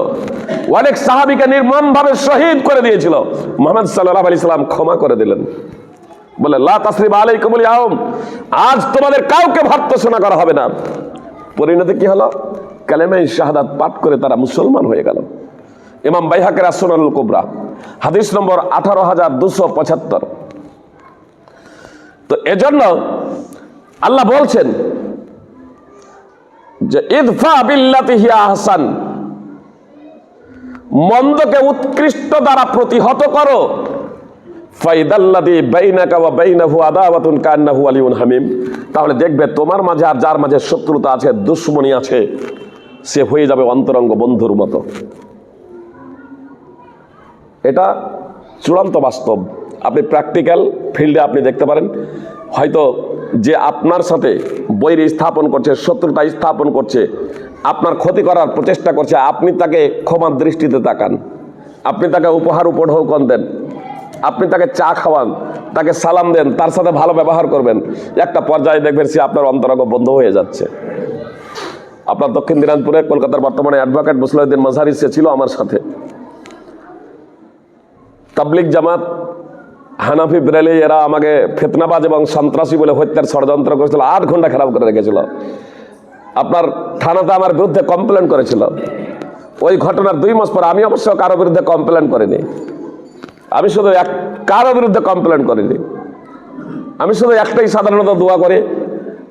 Speaker 1: অনেক সাহাবীকে নির্মমভাবে শহীদ করে দিয়েছিল, মুহাম্মদ সাল্লাল্লাহু আলাইহি সাল্লাম ক্ষমা করে দিলেন। বলে, লা তাসরিবা আলাইকুমুল ইয়াউম, আজ তোমাদের কাউকে ভর্ৎসনা করা হবে না। পরিণতি কি হলো? কালেমা শাহাদাত পাঠ করে তারা মুসলমান হয়ে গেল। ইমাম বাইহাকির আস-সুনানুল কুবরা হাদিস নম্বর 18,275। তো এজন্য আল্লাহ বলছেন যে ইদফা বিল্লাতি হিয়া আহসান, মন্দকে উৎকৃষ্ট দ্বারা প্রতিহত করো। ফাইদাল্লাযী বাইনাকা ওয়া বাইনাহু আদাওয়াতুন কান্নাহু ওয়ালিয়ুন হামীম, তাহলে দেখবে তোমার মাঝে আর যার মাঝে শত্রুতা আছে, দুশমনী আছে, সে হয়ে যাবে অন্তরঙ্গ বন্ধুর মতো। এটা চূড়ান্ত বাস্তব। আপনি প্র্যাকটিক্যাল ফিল্ডে আপনি দেখতে পারেন, হয়তো যে আপনার সাথে বৈরী স্থাপন করছে, শত্রুতা স্থাপন করছে, আপনার ক্ষতি করার প্রচেষ্টা করছে, আপনি তাকে ক্ষমার দৃষ্টিতে তাকান, আপনি তাকে উপহার উপঢৌকন দেন, আপনি তাকে চা খাওয়ান, তাকে সালাম দেন, তার সাথে ভালো ব্যবহার করবেন, একটা পর্যায়ে দেখবেন সে আপনার অন্তরঙ্গ বন্ধ হয়ে যাচ্ছে। আপনার দক্ষিণ দিনাজপুরে কলকাতার বর্তমানে অ্যাডভোকেট মুসলিউদ্দিন মাঝারি, সে ছিল আমার সাথে। তাবলিগ জামাত, হানাফি ব্রেলি এরা আমাকে ফিতনাবাজ এবং সন্ত্রাসী বলে হত্যার ষড়যন্ত্র করেছিল, 8 ঘন্টা খারাপ করে রেখেছিল। আপনার থানাতে আমার বিরুদ্ধে কমপ্লেন করেছিল। ওই ঘটনার 2 মাস পর আমি অবশ্য কারো বিরুদ্ধে কমপ্লেন করিনি, আমি শুধু কারো বিরুদ্ধে কমপ্লেন করিনি, আমি শুধু একটাই সাধারণত দোয়া করি,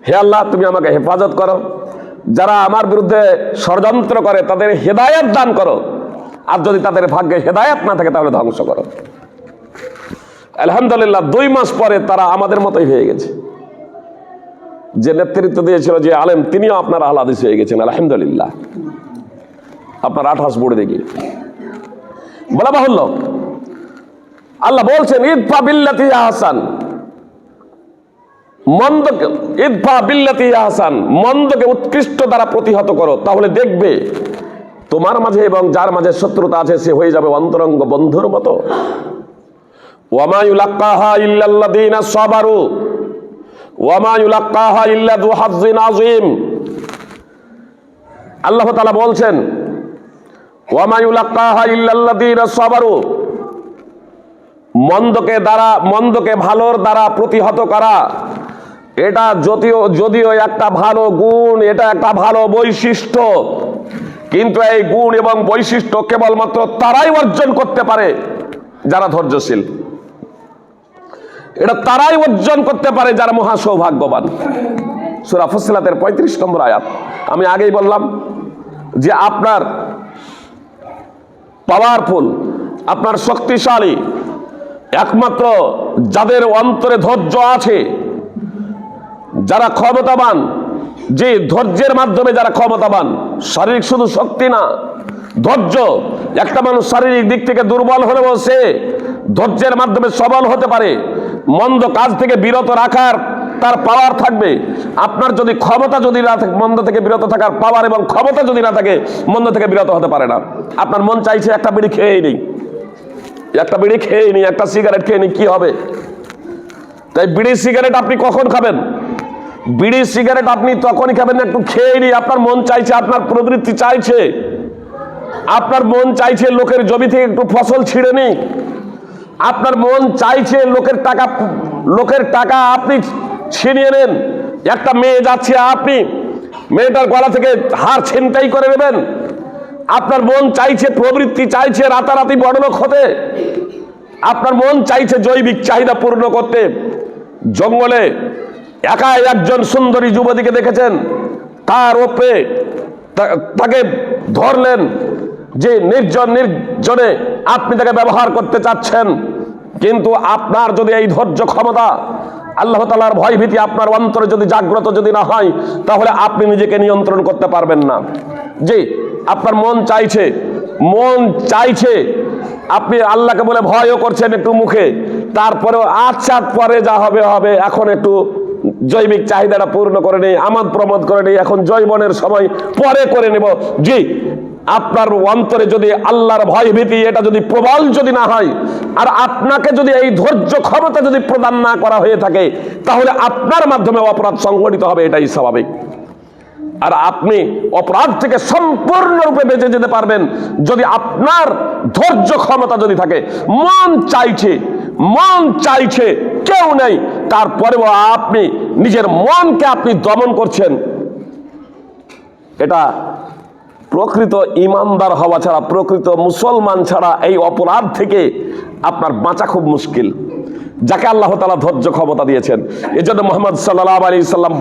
Speaker 1: হে আল্লাহ তুমি আমাকে হেফাজত করো, যারা আমার বিরুদ্ধে ষড়যন্ত্র করে তাদের হেদায়েত দান করো, আর যদি তাদের ভাগ্যে হেদায়েত না থাকে তাহলে ধ্বংস করো। আলহামদুলিল্লাহ 2 মাস পরে তারা আমাদের মতোই হয়ে গেছে। যে নেতৃত্ব দিয়েছিল যে আলেম, তিনিও আপনার আহলে হাদিস হয়ে গেছেন আলহামদুলিল্লাহ, আপনার 28 বোর্ডে দেখি। বলা বাহুল্য, আল্লাহ বলছেন ইদফা বিল্লাতি হিয়া আহসান, মন্দকে ইদফা বিল্লাতি হিয়া আহসান, মন্দকে উৎকৃষ্ট দ্বারা প্রতিহত করো, তাহলে দেখবে তোমার মাঝে এবং যার মাঝে শত্রুতা আছে সে হয়ে যাবে অন্তরঙ্গ বন্ধুর মতো। ওয়া মা ইউলাক্কাহা ইল্লাল্লাযীনা সাবারু ওয়া মা ইউলাক্কাহা ইল্লা যু হাযযিন আযীম। আল্লাহ তাআলা বলছেন ওয়া মা ইউলাক্কাহা ইল্লাল্লাযীনা সাবারু, মন্দকে ভালোর দ্বারা প্রতিহত করা, এটা যদিও একটা ভালো গুণ, এটা একটা ভালো বৈশিষ্ট্য, কিন্তু এই গুণ এবং বৈশিষ্ট্য কেবলমাত্র তারাই অর্জন করতে পারে যারা ধৈর্যশীল। এটা তারাই অর্জন করতে পারে যারা মহা সৌভাগ্যবান। সূরা ফুসসিলাতের 35 নম্বর আয়াত। আমি আগেই বললাম যে আপনার পাওয়ারফুল, আপনার শক্তিশালী একমাত্র যাদের অন্তরে ধৈর্য আছে, যারা ক্ষমতাবান, যে ধৈর্যের মাধ্যমে যারা ক্ষমতাবান, শারীরিক শুধু শক্তি না, ধৈর্য। একটা মানুষ শারীরিক দিক থেকে দুর্বল হলেও সে ধৈর্যের মাধ্যমে সবল হতে পারে, মন্দ কাজ থেকে বিরত রাখার তার পাওয়ার থাকবে। আপনার যদি ক্ষমতা যদি না থাকে, মন্দ থেকে বিরত থাকার পাওয়ার এবং ক্ষমতা যদি না থাকে, মন্দ থেকে বিরত হতে পারে না। আপনার মন চাইছে একটা বিড়ি খেয়েই নেই, একটা বিড়ি খেয়ে নি, একটা সিগারেট খেয়ে নি, কি হবে? তাই বিড়ি সিগারেট আপনি কখন খাবেন? বিড়ি সিগারেট আপনি তখনই খাবেন একটু খেয়ে নি। আপনার মন চাইছে, আপনার প্রবৃত্তি চাইছে, আপনার মন চাইছে লোকের জমি থেকে একটু ফসল ছিঁড়ে নি, আপনার মন চাইছে লোকের টাকা আপনি ছিনিয়ে নেন। একটা মেয়ে যাচ্ছে, আপনি মেয়েটার গলা থেকে হার ছিনতাই করে নেবেন। আপনার মন চাইছে, প্রবৃত্তি চাইছে রাতারাতি বড়লোক হতে। আপনার মন চাইছে জৈবিক চাহিদা পূর্ণ করতে। জঙ্গলে একাই একজন সুন্দরী যুবতীকে দেখেছেন, তার ওপরে তাকে ধরলেন, যে নির্জনে আপনি তাকে ব্যবহার করতে চাচ্ছেন। কিন্তু আপনার যদি এই ধৈর্য ক্ষমতা, আল্লাহ তাআলার ভয় ভীতি আপনার অন্তরে যদি জাগ্রত যদি না হয়, তাহলে আপনি নিজেকে নিয়ন্ত্রণ করতে পারবেন না। জি, আপনার মন চাইছে, আপনি আল্লাহকে বলে ভয়ও করছেন একটু মুখে, তারপরেও আচ্ছা পরে যা হবে হবে, এখন একটু জৈবিক চাহিদাটা পূর্ণ করে নেই, আমাদ প্রমোদ করে নেই, এখন জৈবনের সময় পরে করে নেব। জি, আপনার অন্তরে যদি আল্লাহর ভয় ভীতি এটা যদি প্রবল যদি না হয়, আর আপনাকে যদি এই ধৈর্য ক্ষমতা যদি প্রদান না করা হয়ে থাকে, তাহলে আপনার মাধ্যমে অপরাধ সংঘটিত হবে, এটাই স্বাভাবিক। আর আপনি অপরাধ থেকে সম্পূর্ণরূপে বেঁচে যেতে পারবেন যদি আপনার ধৈর্য ক্ষমতা যদি থাকে। মন চাইছে কেউ নেই, তারপরেও আপনি নিজের মনকে আপনি দমন করছেন। এটা প্রকৃত ইমানদার হওয়া ছাড়া, প্রকৃত মুসলমান ছাড়া এই অপরাধ থেকে আপনার বাঁচা খুব মুশকিল। যাকে আল্লাহ তাআলা ধৈর্য ক্ষমতা দিয়েছেন। এজন্য মুহাম্মদ সাল্লাল্লাহু আলাইহি সাল্লাম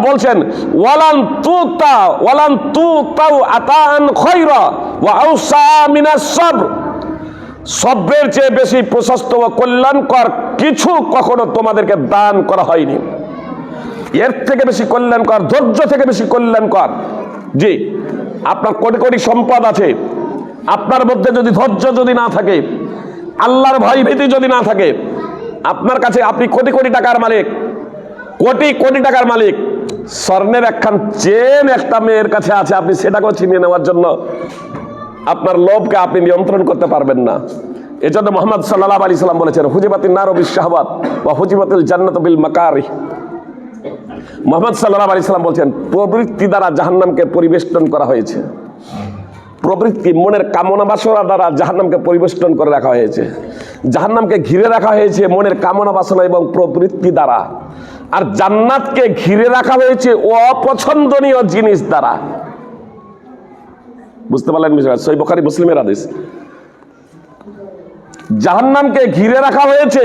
Speaker 1: বলছেন, ওয়ালান তুতাউ আতান খায়রা ওয়া আওসা মিনাস সাবর। সবরের চেয়ে বেশি প্রশস্ত ও কল্যাণকর কিছু কখনো তোমাদেরকে দান করা হয়নি। এর থেকে বেশি কল্যাণকর, ধৈর্য থেকে বেশি কল্যাণকর। জি, আপনার কোটি কোটি সম্পদ আছে, আপনার মধ্যে যদি ধৈর্য যদি না থাকে, আল্লাহর ভয় ভীতি যদি না থাকে, আপনার কাছে আপনি কোটি কোটি টাকার মালিক, কোটি কোটি টাকার মালিক, স্বর্ণের একখান চেন একটা মেয়ের কাছে আছে, আপনি সেটাকেও ছিনিয়ে নেওয়ার জন্য আপনার লোভকে আপনি নিয়ন্ত্রণ করতে পারবেন না। এজন্য মুহাম্মদ সাল্লাল্লাহু আলাইহি সাল্লাম বলেছেন, হুজিবাতিন নারু বিশ-শাহওয়াত ওয়া হুজিবাতিল জান্নাতু বিল মাকারিহ। মুহাম্মদ সাল্লাল্লাহু আলাইহি সাল্লাম বলছেন, প্রবৃত্তি দ্বারা জাহান্নামকে পরিবেষ্টন করা হয়েছে। প্রবৃত্তি, মনের কামনা বাসনা দ্বারা জাহান্নামকে পরিবেষ্টন করে রাখা হয়েছে। জাহান্নামকে ঘিরে রাখা হয়েছে মনের কামনা বাসনা এবং প্রবৃত্তি দ্বারা, আর জান্নাতকে ঘিরে রাখা হয়েছে অপছন্দনীয় জিনিস দ্বারা। বুঝতে পারলেন? সহিহ বুখারী মুসলিমের হাদিস। জাহান্নামকে ঘিরে রাখা হয়েছে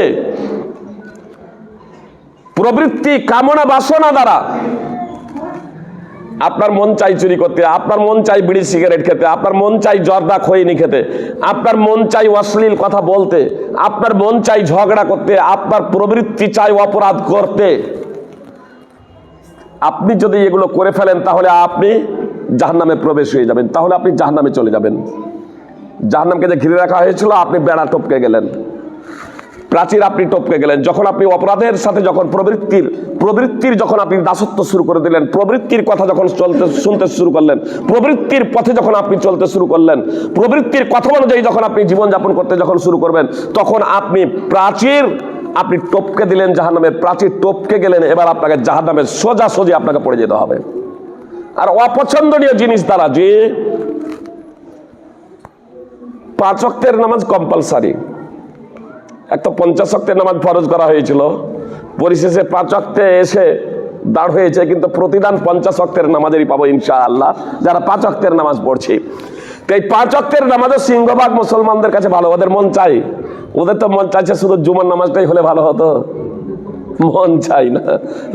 Speaker 1: প্রবৃত্তি, কামনা বাসনা দ্বারা। আপনার মন চাই চুরি করতে, আপনার মন চাই বিড়ি সিগারেট খেতে, আপনার মন চাই জর্দা খৈনি খেতে, আপনার মন চাই অশ্লীল কথা বলতে, আপনার মন চাই ঝগড়া করতে, আপনার প্রবৃত্তি চাই অপরাধ করতে। আপনি যদি এগুলো করে ফেলেন তাহলে আপনি জাহান্নামে প্রবেশ হয়ে যাবেন, তাহলে আপনি জাহান্নামে চলে যাবেন। জাহান্নামকে যে ঘিরে রাখা হয়েছিল, আপনি বেড়া টপকে গেলেন, প্রাচীর আপনি টপকে গেলেন। যখন আপনি অপরাধের সাথে, যখন প্রবৃত্তির যখন আপনি দাসত্ব শুরু করে দিলেন, প্রবৃত্তির কথা যখন শুনতে শুরু করলেন, প্রবৃত্তির পথে যখন আপনি চলতে শুরু করলেন, প্রবৃত্তির কথা অনুযায়ী যখন আপনি জীবনযাপন করতে যখন শুরু করবেন, তখন আপনি আপনি টপকে দিলেন, জাহান্নামের প্রাচীর টপকে গেলেন। এবার আপনাকে জাহান্নামের সোজাসুজি আপনাকে পড়ে যেতে হবে। আর অপছন্দনীয় জিনিস দ্বারা, যে 5 ওয়াক্তের নামাজ কম্পালসারি, একটা 50 ওয়াক্তের নামাজ ফরজ করা হয়েছিল, পরিশেষে 5 ওয়াক্তে এসে দাঁড় হয়েছে, কিন্তু প্রতিদান 50 ওয়াক্তের নামাজেরই পাবো ইনশাআল্লাহ, যারা 5 ওয়াক্তের নামাজ পড়ছি। তো এই 5 ওয়াক্তের নামাজের সিংহভাগ মুসলমানদের কাছে ভালো, ওদের মন চাই, ওদের তো মন চাইছে শুধু জুমার নামাজটাই হলে ভালো হতো। মন চাই না,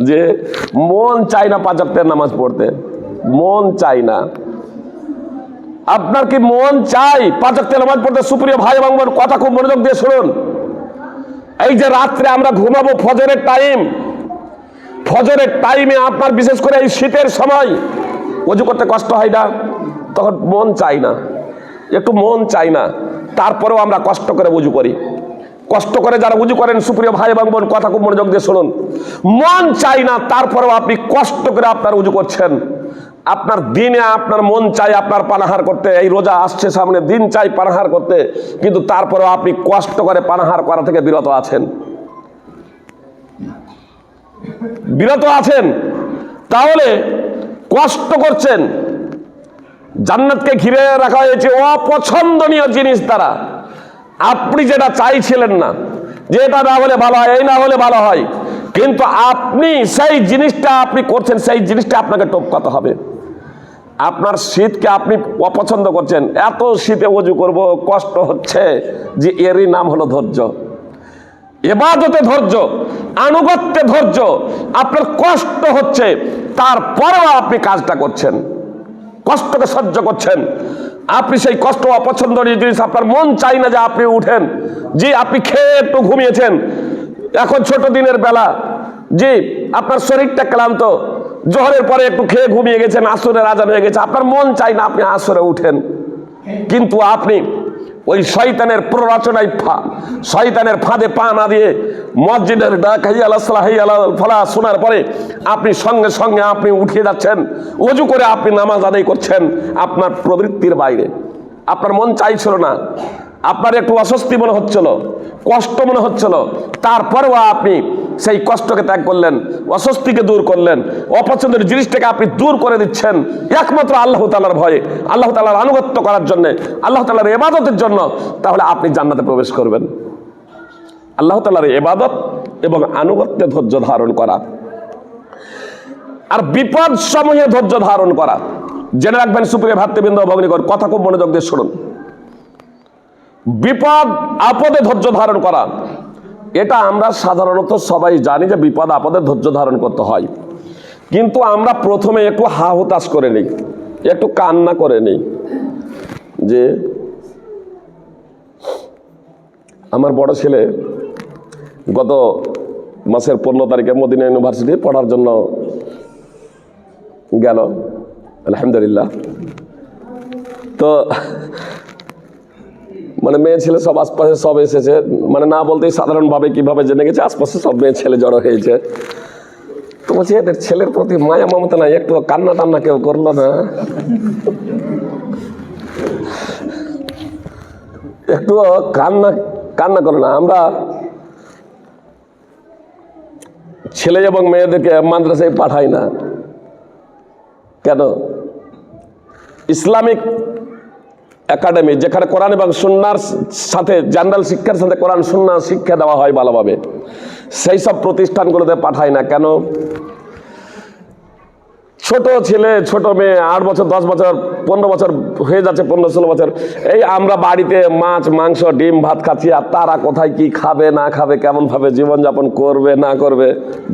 Speaker 1: যে মন চাই না 5 ওয়াক্তের নামাজ পড়তে, মন চাই না। আপনার কি মন চাই 5 ওয়াক্তের নামাজ পড়তে? সুপ্রিয় ভাই এবং বোন, কথা খুব মনোযোগ দিয়ে শুনুন। এই যে রাত্রে আমরা ঘুমাবো, ফজরের টাইমে আপনার বিশেষ করে এই শীতের সময় ওযু করতে কষ্ট হয় না? তখন মন চাই না, একটু মন চাই না, তারপরেও আমরা কষ্ট করে ওযু করি। কষ্ট করে যারা ওযু করেন, সুপ্রিয় ভাই এবং বোন, কথা খুব মনোযোগ দিয়ে শুনুন। মন চাই না, তারপরেও আপনি কষ্ট করে আপনার ওযু করছেন। আপনার দিনে আপনার মন চাই আপনার পানাহার করতে, এই রোজা আসছে সামনে, দিন চাই পানাহার করতে, কিন্তু তারপরেও আপনি কষ্ট করে পানাহার করা থেকে বিরত আছেন। তাহলে কষ্ট করছেন। জান্নাতকে ঘিরে রাখা হয়েছে অপছন্দনীয় জিনিস দ্বারা। আপনি যেটা চাইছিলেন না, যে এটা না হলে ভালো হয়, এই না হলে ভালো হয়, কিন্তু আপনি সেই জিনিসটা আপনি করছেন, সেই জিনিসটা আপনাকে টপকাতে হবে। আপনার শীতকে আপনি অপছন্দ করছেন, এত শীতে ওযু করব, কষ্ট হচ্ছে, যে এরই নাম হলো ধৈর্য। ইবাদতে ধৈর্য, আনুগত্যে ধৈর্য। আপনার কষ্ট হচ্ছে, তারপরেও আপনি কাজটা করছেন, কষ্টকে সহ্য করছেন। আপনি সেই কষ্ট, অপছন্দনীয় জিনিস, আপনার মন চাই না যে আপনি উঠেন, যে আপনি খেয়ে একটু ঘুমিয়েছেন, এখন ছোট দিনের বেলা, জি আপনার শরীরটা ক্লান্ত, জোহরের পরে একটু খেয়ে ঘুমিয়ে গেছেন, আসরের আজান হয়ে গেছে, আপনার মন চাই না আপনি আসরে উঠেন, কিন্তু আপনি ওই শয়তানের প্ররোচনায়, শয়তানের ফাঁদে পা না দিয়ে মসজিদের ডাক হাইয়া আলাস সালাহ হাইয়া আলাল ফালাহ শোনার পরে আপনি সঙ্গে সঙ্গে আপনি উঠে যাচ্ছেন, ওযু করে আপনি নামাজ আদায় করছেন আপনার প্রবৃত্তির বাইরে। আপনার মন চাইছিল না, আপনার একটু অস্বস্তি মনে হচ্ছিল, কষ্ট মনে হচ্ছিল, তারপরেও আপনি সেই কষ্টকে ত্যাগ করলেন, অস্বস্তিকে দূর করলেন, অপছন্দের জিনিসটাকে আপনি দূর করে দিচ্ছেন একমাত্র আল্লাহ তাআলার ভয়ে, আল্লাহ তাআলার আনুগত্য করার জন্য, আল্লাহ তাআলার ইবাদতের জন্য। তাহলে আপনি জান্নাতে প্রবেশ করবেন। আল্লাহ তাআলার ইবাদত এবং আনুগত্যে ধৈর্য ধারণ করা, আর বিপদ সমূহে ধৈর্য ধারণ করা। জেনে রাখবেন সুপ্রিয় ভাতৃবৃন্দ, ভগ্নীগণ, কথা খুব মনোযোগ দিয়ে শুনুন। বিপদ আপদে ধৈর্য ধারণ করা, এটা আমরা সাধারণত সবাই জানি যে বিপদ আপদে ধৈর্য ধারণ করতে হয়। কিন্তু আমরা প্রথমে একটু হা হুতাশ করে নিই, একটু কান্না করে নিই যে আমার বড় ছেলে গত মাসের 15 তারিখে মদিনা ইউনিভার্সিটি পড়ার জন্য গেল, আলহামদুলিল্লাহ। তো মানে মেয়ে ছেলে সব আশপাশে সব এসেছে, মানে না বলতেই সাধারণভাবে কিভাবে জেনে গেছে, আশপাশে সব মেয়ে ছেলে জড়ো হয়েছে। তো বলছি এদের ছেলের প্রতি মায়া মমতা নাই, একটু কান্না টান্না কেউ করলো না? একটু কান্না করো না? আমরা ছেলে এবং মেয়েদেরকে মাদ্রাসায় পাঠাই না কেন? ইসলামিক একাডেমি, যেখানে কোরআন এবং সুন্নাহর সাথে, জেনারেল শিক্ষার সাথে কোরআন সুন্নাহ শিক্ষা দেওয়া হয় ভালোভাবে, সেই সব প্রতিষ্ঠানগুলোতে পাঠায় না কেন? ছোট ছেলে ছোট মেয়ে 8 বছর 10 বছর 15 বছর হয়ে যাচ্ছে, 15-16 বছর, এই আমরা বাড়িতে মাছ মাংস ডিম ভাত খাচ্ছি, আর তারা কোথায় কি খাবে না খাবে, কেমন ভাবে জীবনযাপন করবে না করবে,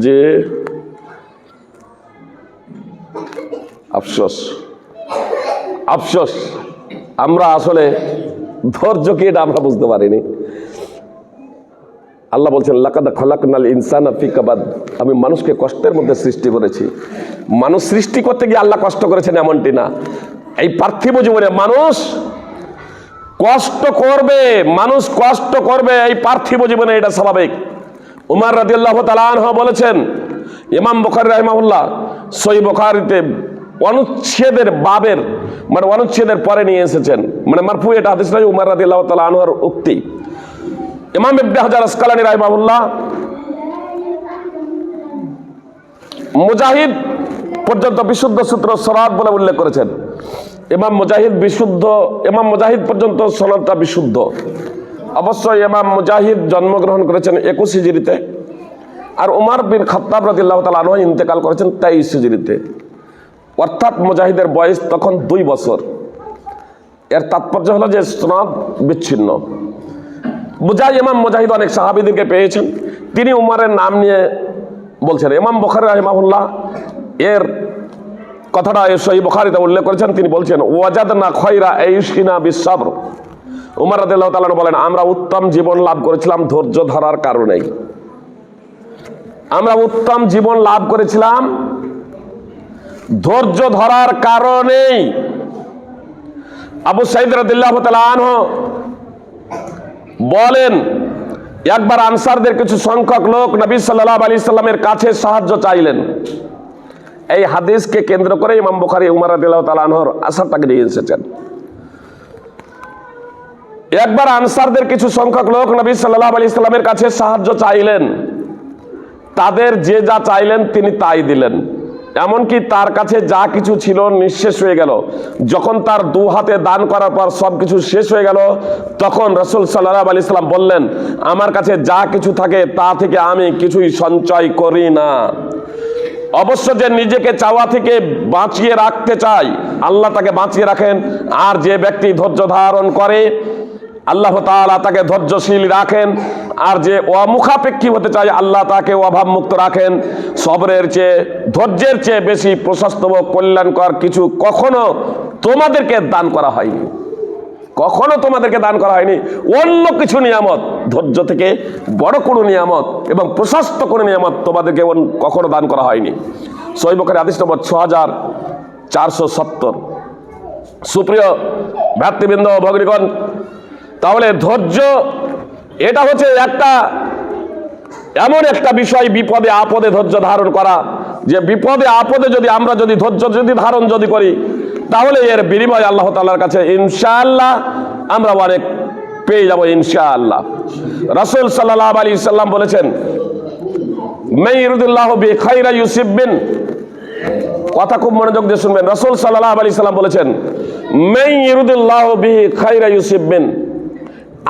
Speaker 1: যে আফসোস আফসোস। আমরা আসলে ধৈর্য কি এটা আমরা বুঝতে পারিনি। আল্লাহ বলছেন লাকাদ খালাকনাল ইনসানা ফি কাবাদ, আমি মানুষকে কষ্টের মধ্যে সৃষ্টি করেছি। মানুষ সৃষ্টি করতে গিয়ে আল্লাহ কষ্ট করেছেন এমনটি না। এই পার্থিব জীবনে মানুষ কষ্ট করবে, এই পার্থিব জীবনে, এটা স্বাভাবিক। উমর রাদিয়াল্লাহু তাআলা আনহু বলেছেন, ইমাম বুখারী রাহিমাহুল্লাহ সহিহ বুখারীতে অনুচ্ছেদের বাবের মানে অনুচ্ছেদের পরে নিয়ে এসেছেন, মানে মারফু, এটা হাদিস নয়, উমর রাদিয়াল্লাহু তাআলা আনহুর উক্তি। ইমাম ইবনে হাজার আসকালানী রাহিমাহুল্লাহ মুজাহিদ পর্যন্ত বিশুদ্ধ সূত্র সনদ বলে উল্লেখ করেছেন। ইমাম মুজাহিদ পর্যন্ত সনদটা বিশুদ্ধ। অবশ্যই ইমাম মুজাহিদ জন্মগ্রহণ করেছেন 21 হিজরিতে, আর উমর বিন খাত্তাব রাদিয়াল্লাহু তাআলা আনহু ইন্তেকাল করেছেন 23 হিজরিতে। অর্থাৎ মুজাহিদের বয়স তখন 2 বছর। এর তাৎপর্য হলো যে সনদ বিচ্ছিন্ন। ইমাম মুজাহিদ অনেক সাহাবীদেরকে পেয়েছেন, তিনি উমরের নাম নিয়ে বলছেন। ইমাম বুখারী রাহিমাহুল্লাহ এর কথাটা সহিহ বুখারীতে উল্লেখ করেছেন। তিনি বলছেন ওয়াজাদনা খায়রা আইশিনা বিসসবর, উমর রাদিয়াল্লাহু তাআলা বলেন, আমরা উত্তম জীবন লাভ করেছিলাম ধৈর্য ধরার কারণেই। আমরা উত্তম জীবন লাভ করেছিলাম ধৈর্য ধরার কারণেই। আবু সাঈদ রাদিয়াল্লাহু তাআলা আনহু বলেন, একবার আনসারদের কিছু সংখ্যক লোক নবী সাল্লাল্লাহু আলাইহি সাল্লামের কাছে সাহায্য চাইলেন। এই হাদিসকে কেন্দ্র করে ইমাম বুখারী উমর রাদিয়াল্লাহু তাআলা আনহুর আসারটাকে নিয়ে এসেছেন। একবার আনসারদের কিছু সংখ্যক লোক নবী সাল্লাল্লাহু আলাইহি সাল্লামের কাছে সাহায্য চাইলেন। তাদের যে যা চাইলেন তিনি তাই দিলেন, এমনকি তার কাছে যা কিছু ছিল নিঃশেষ হয়ে গেল। যখন তার 2 হাতে দান করার পর সবকিছু শেষ হয়ে গেল, তখন রাসূল সাল্লাল্লাহু আলাইহি সাল্লাম বললেন, আমার কাছে যা কিছু থাকে তা থেকে আমি কিছুই সঞ্চয় করি না। অবশ্য যে নিজেকে চাওয়া থেকে বাঁচিয়ে রাখতে চায়, আল্লাহ তাকে বাঁচিয়ে রাখেন, আর যে ব্যক্তি ধৈর্য ধারণ করে আল্লাহ তাআলা তাকে ধৈর্যশীল রাখেন, আর যে অমুখাপেক্ষী হতে চায় আল্লাহ তাকে অভাবমুক্ত রাখেন। সবরের চেয়ে, ধৈর্যের চেয়ে বেশি প্রশস্ত ও কল্যাণকর কিছু কখনো তোমাদেরকে দান করা হয়নি, কখনো তোমাদেরকে দান করা হয়নি। অন্য কিছু নিয়ামত ধৈর্য থেকে বড় কোনো নিয়ামত এবং প্রশস্ত কোনো নিয়ামত তোমাদেরকে কখনো দান করা হয়নি। সহিহ বুখারী হাদিস নম্বর 6470। সুপ্রিয় ভ্রাতৃবৃন্দ, ভগ্নীগণ, তাহলে ধৈর্য এটা হচ্ছে এমন একটা বিষয়, বিপদে আপদে ধৈর্য ধারণ করা, যে বিপদে আপদে যদি আমরা ধৈর্য ধারণ করি, তাহলে এর বিনিময় আল্লাহ তাআলার কাছে ইনশাআল্লাহ আমরা অনেক পেয়ে যাব ইনশাআল্লাহ। রাসূল সাল্লাল্লাহু আলাইহি সাল্লাম বলেছেন, মান ইউরিদুল্লাহু বি খায়রা ইউসিব বিন, কথা খুব মনোযোগ দিয়ে শুনবেন। রাসূল সাল্লাল্লাহু আলাইহি সাল্লাম বলেছেন, মান ইউরিদুল্লাহু বি খায়রা ইউসিব বিন,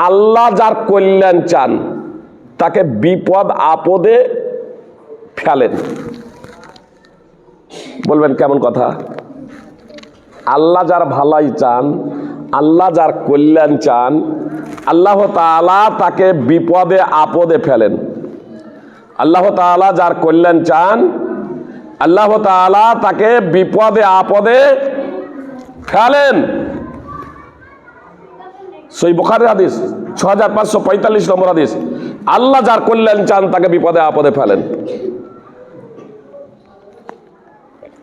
Speaker 1: আল্লাহ যার কল্যাণ চান তাকে বিপদ আপদে ফেলেন। বলবেন কেমন কথা? আল্লাহ যার ভালাই চান, আল্লাহ যার কল্যাণ চান, আল্লাহ তাআলা তাকে বিপদে আপদে ফেলেন। আল্লাহ তাআলা যার কল্যাণ চান, আল্লাহ তাআলা তাকে বিপদে আপদে ফেলেন। সহিহ বুখারীর হাদিস 6545 নম্বর হাদিস। আল্লাহ যার কল্যাণ চান তাকে বিপদে আপদে ফেলেন।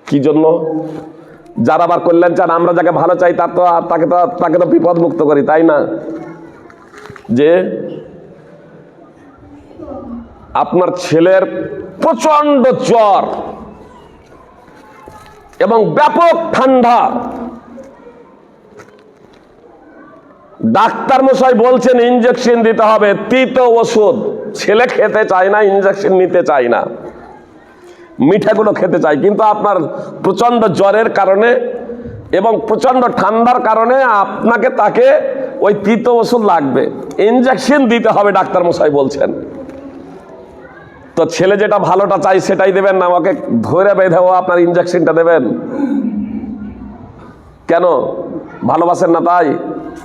Speaker 1: কি জন্য? যার আবার কল্যাণ চান, আমরা যাকে ভালো চাই তাকে তো বিপদ মুক্ত করি, তাই না? যে আপনার ছেলের প্রচন্ড জ্বর এবং ব্যাপক ঠান্ডা, ডাক্তার মশাই বলছেন ইনজেকশন দিতে হবে, তিতো ওষুধ। ছেলে খেতে চায় না, ইনজেকশন নিতে চায় না, মিঠাগুলো খেতে চায়, কিন্তু আপনার প্রচন্ড জ্বরের কারণে এবং প্রচন্ড ঠান্ডার কারণে আপনাকে তাকে ওই তিতো ওষুধ লাগবে, ইনজেকশন দিতে হবে, ডাক্তার মশাই বলছেন। তো ছেলে যেটা ভালোটা চাই সেটাই দেবেন না, আমাকে ধরে বেঁধে আপনার ইনজেকশনটা দেবেন কেন? ভালোবাসেন না তাই?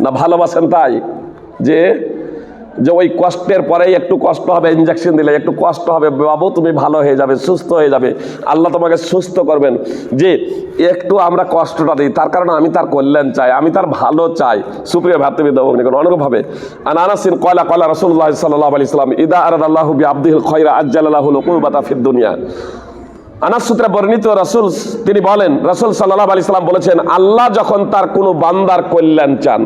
Speaker 1: না ভালোবাসেন তাই যে ওই কষ্টের পরেই একটু কষ্ট হবে, ইনজেকশন দিলে একটু কষ্ট হবে, বাবু তুমি ভালো হয়ে যাবে, সুস্থ হয়ে যাবে, আল্লাহ তোমাকে সুস্থ করবেন, যে একটু আমরা কষ্টটা দিই, তার কারণে আমি তার কল্যাণ চাই, আমি তার ভালো চাই। সুপ্রিয় ভাতৃবৃন্দ, অনুরূপভাবে আনাসিন কয়লা কয়লা রাসূলুল্লাহ সাল্লাল্লাহু আলাইহি ওয়াসাল্লাম ইদা আরাদাল্লাহু বিআবদিহিল খায়রা আজ্জালাহু উকুবাতা ফিদ দুনিয়া। আনাস সূত্রে বর্ণিত রাসূল তিনি বলেন, রাসূল সাল্লাল্লাহু আলাইহি ওয়াসাল্লাম বলেছেন, আল্লাহ যখন তার কোনো বান্দার কল্যাণ চান,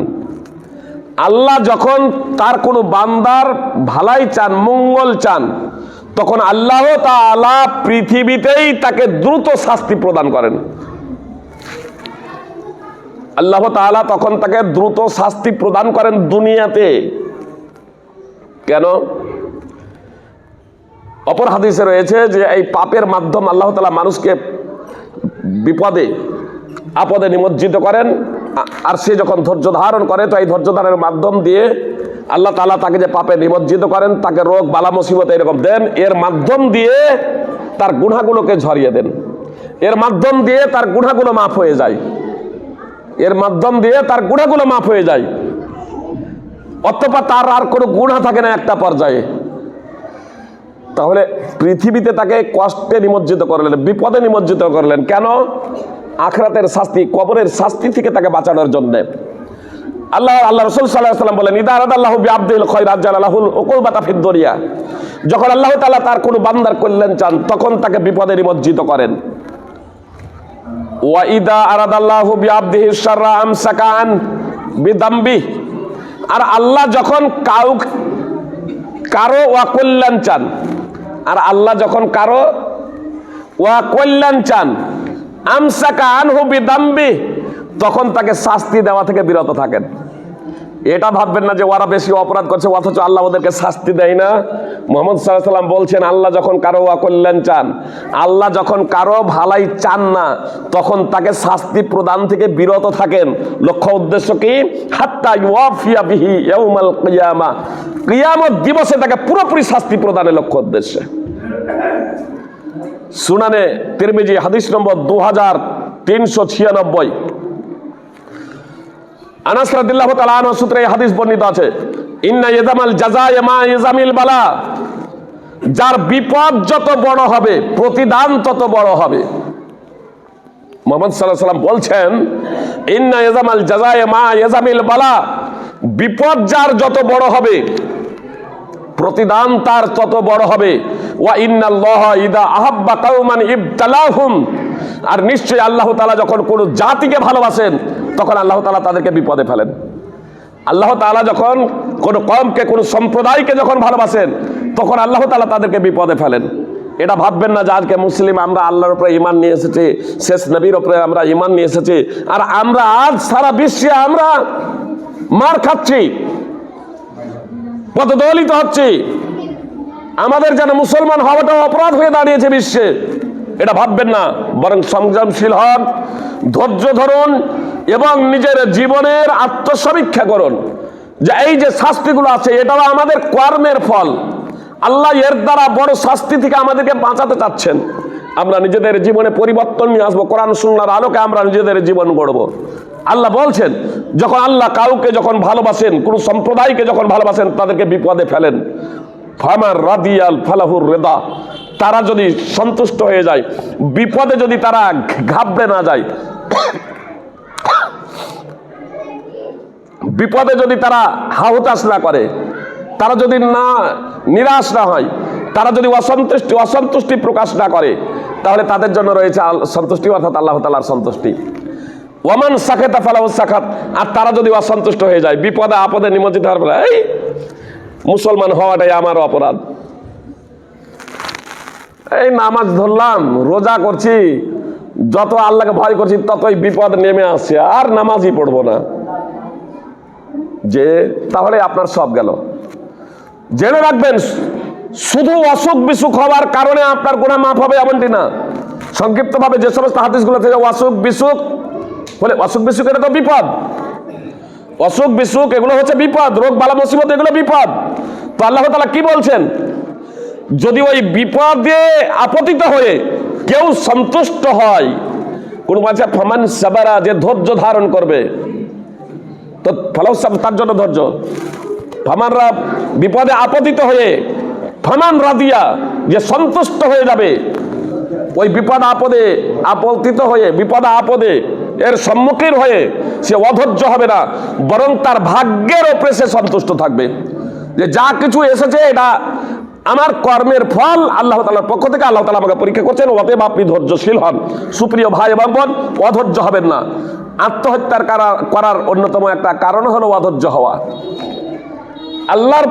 Speaker 1: আল্লাহ যখন তার কোনো বান্দার ভালাই চান, মঙ্গল চান, তখন আল্লাহ তাআলা পৃথিবীতেই তাকে দ্রুত শাস্তি প্রদান করেন। আল্লাহ তাআলা তখন তাকে দ্রুত শাস্তি প্রদান করেন দুনিয়াতে। কেন? অপর হাদিসে রয়েছে যে এই পাপের মাধ্যমে আল্লাহ তাআলা মানুষকে বিপদে আপদে নিমজ্জিত করেন, আর সে যখন ধৈর্য ধারণ করে, তো এই ধৈর্য ধারণের মাধ্যম দিয়ে আল্লাহ তাআলা তাকে যে পাপে নিমজ্জিত করেন, তাকে রোগ বালা মুসিবত এরকম দেন, এর মাধ্যম দিয়ে তার গুনাহগুলোকে ঝরিয়ে দেন, এর মাধ্যম দিয়ে তার গুনাহগুলো মাফ হয়ে যায়, এর মাধ্যম দিয়ে তার গুনাহগুলো মাফ হয়ে যায়, অতঃপর তার আর কোনো গুনাহ থাকে না একটা পর্যায়ে। তাহলে পৃথিবীতে তাকে কষ্টে নিমজ্জিত করলেন, বিপদে নিমজ্জিত করলেন, কেন? আখিরাতের শাস্তি, কবরের শাস্তি থেকে তাকে বাঁচানোর জন্য। আল্লাহ রাসূল সাল্লাল্লাহু আলাইহি ওয়াসাল্লাম বলেন, ইদা আরাদাল্লাহু বিআবদিহিল খায়রা আজ্জালাহু উকুবাতা ফিদ দুনিয়া। যখন আল্লাহ তাআলা তার কোনো বান্দার কল্যাণ চান, তখন তাকে বিপদে নিমজ্জিত করেন। ওয়া ইদা আরাদাল্লাহু বিআবদিহিশ শাররা আমসাকা আন বিদামবি। আর আল্লাহ যখন কারো ওয়া কল্যাণ চান, আর আল্লাহ যখন কারো ওয়া কল্যাণ চান, আমসাকা আনহু বিদামবি, তখন তাকে শাস্তি দেওয়া থেকে বিরত থাকেন। এটা ভাববেন না যে ওরা বেশি অপরাধ করছে অথচ আল্লাহ ওদেরকে শাস্তি দেয় না। মুহাম্মদ সাল্লাল্লাহু আলাইহি ওয়াসাল্লাম বলছেন, আল্লাহ যখন কারো অকল্যাণ চান, আল্লাহ যখন কারো ভালাই চান না, তখন তাকে শাস্তি প্রদান থেকে বিরত থাকেন। লক্ষ্য উদ্দেশ্য কি? হাত্তা ইউওয়াফিয়া বিহি ইয়াউমাল কিয়ামা, কিয়ামত দিবসে তাকে পুরোপুরি শাস্তি প্রদানের লক্ষ্য উদ্দেশ্যে। সুনানে তিরমিজি হাদিস নম্বর 2396। আনাস রাদিয়াল্লাহু তাআলা আনহু সূত্রে এই হাদিস বর্ণিত আছে, ইন্না ইয়াজামাল জাযায়া মা ইয়াজামিল বালা। যার বিপদ যত বড় হবে, প্রতিদান তত বড় হবে। মুহাম্মদ সাল্লাল্লাহু আলাইহি ওয়াসাল্লাম বলছেন, ইন্না ইয়াজামাল জাযায়া মা ইয়াজামিল বালা। বিপদ যার যত বড় হবে, প্রতিদান তার তত বড় হবে। ওয়া ইন্নাল্লাহা ইদা আহাব্বা কাওমান ইবতালাহুম। আর নিশ্চয়ই আল্লাহ তাআলা যখন কোনো জাতিকে ভালোবাসেন, তখন আল্লাহ তাআলা তাদেরকে বিপদে ফেলেন। আল্লাহ তাআলা যখন কোনো কওমকে, কোনো সম্প্রদায়কে যখন ভালোবাসেন, তখন আল্লাহ তাআলা তাদেরকে বিপদে ফেলেন। এটা ভাববেন না যে আজকে মুসলিম আমরা আল্লাহর উপরে ঈমান নিয়ে এসেছি, শেষ নবীর উপরে আমরা ঈমান নিয়ে এসেছি, আর আমরা আজ সারা বিশ্বে আমরা মার খাচ্ছি, পদদলিত হচ্ছি, আমাদের যেন মুসলমান হওয়াটা অপরাধ হয়ে দাঁড়িয়েছে বিশ্বে। এটা ভাববেন না, বরং সংযমশীল হন, ধৈর্য ধরুন এবং নিজের জীবনের আত্মসমীক্ষা করুন যে এই যে শাস্তিগুলো আছে, এটাও আমাদের কর্মের ফল। আল্লাহ এর দ্বারা বড় শাস্তি থেকে আমাদেরকে বাঁচাতে চাচ্ছেন। আমরা নিজেদের জীবনে পরিবর্তন নিয়ে আসবো, কোরআন সুন্নাহর আলোকে আমরা নিজেদের জীবন গড়ব। আল্লাহ বলছেন যখন আল্লাহ কাউকে যখন ভালোবাসেন, কোন সম্প্রদায়কে যখন ভালোবাসেন, তাদেরকে বিপদে ফেলেন। ফামার রাদিয়াল ফালাহুর রেদা, তারা যদি সন্তুষ্ট হয়ে যায়, বিপদে যদি তারা ঘাবড়ে না যায়, বিপদে যদি তারা হাহুতাশ না করে, তারা যদি না নিরাশ না হয়, তারা যদি অসন্তুষ্টি প্রকাশ না করে, তাহলে তাদের জন্য রয়েছে সন্তুষ্টি, অর্থাৎ আল্লাহ তাআলার সন্তুষ্টি। ওয়ামান সাখাতা ফালাহু সাখাত, আর তারা যদি অসন্তুষ্ট হয়ে যায়, বিপদে আপদে নিমজ্জিত হওয়ার পরে, এই মুসলমান হওয়াটাই আমার অপরাধ, এই নামাজ ধরলাম, রোজা করছি, যত আল্লাহকে ভয় করছি ততই বিপদ নেমে আসছে, আর নামাজই পড়বো না, যে তাহলে আপনার সব গেল। জেনে রাখবেন, শুধু অসুখ বিসুখ হওয়ার কারণে আপনার গুনাহ মাফ হবে এমনটি না। সংক্ষিপ্ত ভাবে যে সমস্ত হাদিসগুলো থেকে অসুখ বিসুখ বলে, অসুখ বিসুখ এটা তো বিপদ, অসুখ বিসুখ এগুলো হচ্ছে বিপদ, রোগ বালা মুসিবত এগুলো বিপদ। তো আল্লাহ তাআলা কি বলছেন, যদি ওই বিপদে আপতিত হয়ে কেউ সন্তুষ্ট হয়, কোন বলছে ফামান সাবারা, যে ধৈর্য ধারণ করবে, তো ফালাহু সাবর, তার জন্য ধৈর্য। ফামানরা বিপদে আপতিত হয়ে, ফামান রাদিয়া, যে সন্তুষ্ট হয়ে যাবে, ওই বিপদ আপদে আপতিত হয়ে, বিপদ আপদে এর সম্মুখীন হয়ে সে অধৈর্য হবে না, বরং তার ভাগ্যের উপরে সে সন্তুষ্ট থাকবে, যে যা কিছু এসেছে এটা আমার কর্মের ফল, আল্লাহ তাআলার পক্ষ থেকে আল্লাহ তাআলা আমাকে পরীক্ষা করছেন, অতএব আপনি ধৈর্যশীল হন। সুপ্রিয় ভাই এবং বোন, অধৈর্য হবেন না। আত্মহত্যার করার অন্যতম একটা কারণ হলো অধৈর্য হওয়া। আল্লাহর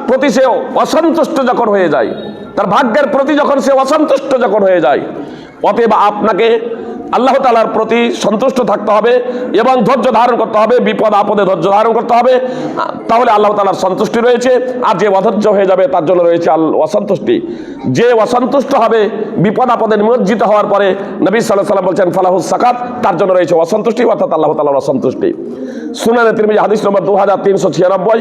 Speaker 1: প্রতি সে অসন্তুষ্ট যখন হয়ে যায়, তার ভাগ্যের প্রতি যখন সে অসন্তুষ্ট যখন হয়ে যায়, অতএব আপনাকে আল্লাহ তাআলার প্রতি সন্তুষ্ট থাকতে হবে এবং ধৈর্য ধারণ করতে হবে, বিপদ আপদে ধৈর্য ধারণ করতে হবে, তাহলে আল্লাহ তাআলার সন্তুষ্টি রয়েছে। আর যে অধৈর্য হয়ে যাবে তার জন্য রয়েছে অসন্তুষ্টি। যে অসন্তুষ্ট হবে বিপদ আপদে নিমজ্জিত হওয়ার পরে, নবী সাল্লাল্লাহু আলাইহি ওয়াসাল্লাম বলছেন ফালাহু সাকাত, তার জন্য রয়েছে অসন্তুষ্টি, অর্থাৎ আল্লাহ তাআলার অসন্তুষ্টি। সুনানে তিরমিজি হাদিস নম্বর 2396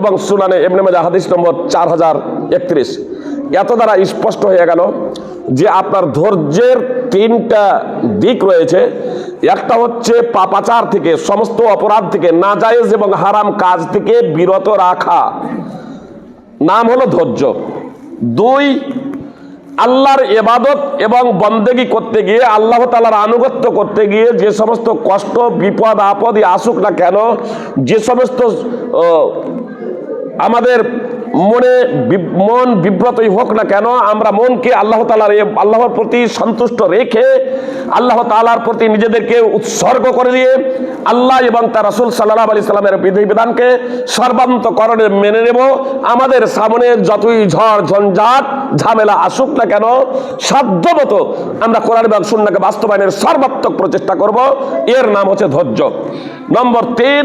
Speaker 1: এবং সুনানে ইবনে মাজাহ হাদিস নম্বর 4031। এত দ্বারা স্পষ্ট হয়ে গেল যে আপনার ধৈর্যের তিনটা দিক রয়েছে। একটা হচ্ছে পাপাচার থেকে, সমস্ত অপরাধ থেকে, নাজায়েজ এবং হারাম কাজ থেকে বিরত রাখা, নাম হলো ধৈর্য। দুই, আল্লাহর ইবাদত এবং বন্দেগী করতে গিয়ে, আল্লাহ তাআলার আনুগত্য করতে গিয়ে যে সমস্ত কষ্ট বিপদ আপদই আসুক না কেন, যে সমস্ত আমাদের মন বিব্রতই হোক না কেন, আমরা মনকে আল্লাহর প্রতি সন্তুষ্ট রেখে, আল্লাহ তাআলার প্রতি নিজেদেরকে উৎসর্গ করে দিয়ে, আল্লাহ এবং তার রাসূল সাল্লাল্লাহু আলাইহি সাল্লামের বিধিবিধানকে সর্বান্তকরণে মেনে নেব। আমাদের সামনে যতই ঝড় ঝঞ্ঝাট ঝামেলা আসুক না কেন, সাধ্যমতো আমরা কোরআন এবং সুন্নাহকে বাস্তবায়নের সর্বাত্মক প্রচেষ্টা করব। এর নাম হচ্ছে ধৈর্য। নম্বর 3,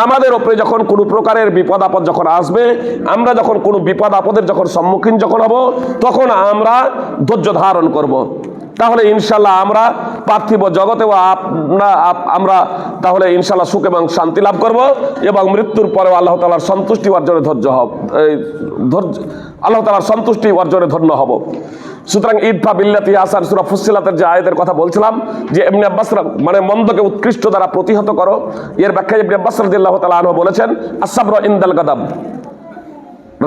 Speaker 1: আমাদের উপরে যখন কোনো প্রকারের বিপদ আপদ যখন আসবে, আমরা যখন কোনো বিপদ আপদের যখন সম্মুখীন যখন হব, তখন আমরা ধৈর্য ধারণ করব। তাহলে ইনশাল্লাহ আমরা পার্থিব জগতেও আমরা তাহলে ইনশাল্লাহ সুখ এবং শান্তি লাভ করব এবং মৃত্যুর পরেও আল্লাহ তাআলার সন্তুষ্টি অর্জনে আল্লাহ তাআলার সন্তুষ্টি অর্জনে ধন্য হব। সুতরাং ইদফা বিল্লাতি আহসান, সূরা ফুসসিলাতের যে আয়াতের কথা বলছিলাম, যে ইবনে আব্বাস মানে মন্দকে উৎকৃষ্ট দ্বারা প্রতিহত করো, এর ব্যাখ্যায় ইবনে আব্বাস রাদিয়াল্লাহু তাআলা আনহু বলেছেন, আস-সাবরু ইনদাল গাদাব,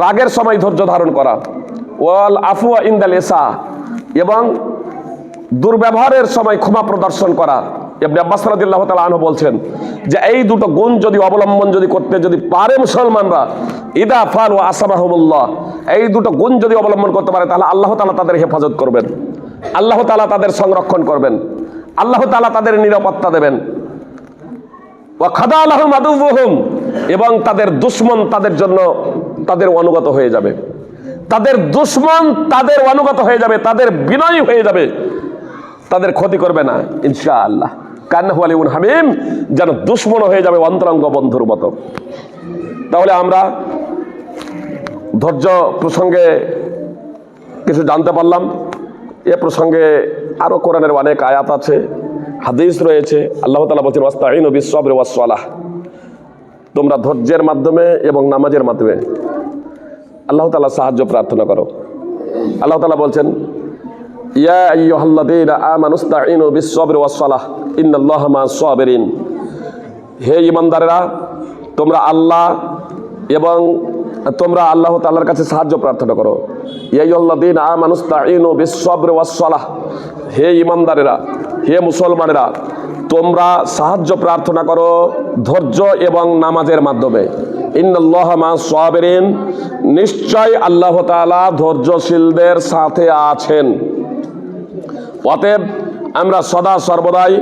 Speaker 1: রাগের সময় ধৈর্য ধারণ করা, ওয়াল আফওয়া ইনদাল ইসা, এবং দুর্ব্যবহারের সময় ক্ষমা প্রদর্শন করা। ইবনে আব্বাস রাদিয়াল্লাহু তাআলা আনহু বলছেন যে এই দুটো গুণ যদি অবলম্বন করতে পারে মুসলমানরা, ইদা ফালু আসাবাহুমুল্লাহ, এই দুটো গুণ যদি অবলম্বন করতে পারে, তাহলে আল্লাহ তাআলা তাদের হেফাজত করবেন, আল্লাহ তাআলা তাদের সংরক্ষণ করবেন, আল্লাহ তাআলা তাদের নিরাপত্তা দেবেন। ওয়া খাদা লাহুম আদুউহুম, এবং তাদের দুশমন তাদের জন্য তাদের অনুগত হয়ে যাবে, তাদের দুশমন তাদের অনুগত হয়ে যাবে, তাদের বিনয়ী হয়ে যাবে, তাদের ক্ষতি করবে না ইনশাআল্লাহ। কান্নাহু আলিউন হামিম, যেন দুশমন হয়ে যাবে অন্তরঙ্গ বন্ধুর মতো। তাহলে আমরা ধৈর্য প্রসঙ্গে কিছু জানতে পারলাম। এ প্রসঙ্গে আরো কোরআনের অনেক আয়াত আছে, হাদিস রয়েছে। আল্লাহ তাআলা বলেছেন ওয়াস্তাঈনু বিস-সাবরি ওয়াস-সালাহ, তোমরা ধৈর্যের মাধ্যমে এবং নামাজের মাধ্যমে আল্লাহ তাআলা সাহায্য প্রার্থনা করো। আল্লাহ তাআলা বলছেন ইয়া আইয়ুহাল্লাযীনা আমানুস্তাঈনু বিস-সাবরি ওয়াস-সালাহ ইন্নাল্লাহা মা'আস-সাবিরিন। হে ঈমানদারেরা, তোমরা আল্লাহ এবং তোমরা আল্লাহ তাআলার কাছে সাহায্য প্রার্থনা করো। ইয়া আইয়ুহাল্লাযীনা আমানুস্তাঈনু বিস-সাবরি ওয়াস-সালাহ। হে ঈমানদারেরা, হে মুসলমানেরা, তোমরা সাহায্য প্রার্থনা করো ধৈর্য এবং নামাজের মাধ্যমে। ইন্নাল্লাহা মা'আস-সাবিরিন, নিশ্চয় আল্লাহ তাআলা ধৈর্যশীলদের সাথে আছেন। অতএব আমরা সদা সর্বদাই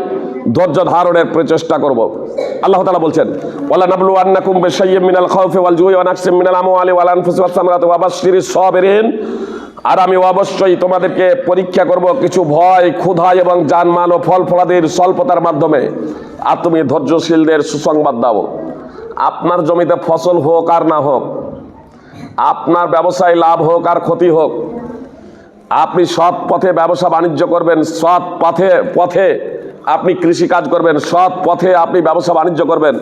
Speaker 1: ধৈর্য ধারণের প্রচেষ্টা করব। আল্লাহ তাআলা বলছেন, ওয়ালা নাবলুওয়ান্নাকুম বিশাইয়্যিম মিনাল খাউফি ওয়াল জুই ওয়া নাকসিম মিনাল আমওয়ালি ওয়াল আনফুসি ওয়াস সামারাতি ওয়া বাশশিরিস সাবিরিন। আর আমি অবশ্যই তোমাদেরকে পরীক্ষা করব কিছু ভয়, ক্ষুধা এবং জানমাল ও ফল ফলাদির স্বল্পতার মাধ্যমে। আর তুমি ধৈর্যশীলদের সুসংবাদ দাও। আপনার জমিতে ফসল হোক আর না হোক, আপনার ব্যবসায় লাভ হোক আর ক্ষতি হোক, আপনি সৎ পথে ব্যবসা বাণিজ্য করবেন, সৎ পথে আপনি কৃষিকাজ করবেন, সৎ পথে আপনি ব্যবসা বাণিজ্য করবেন,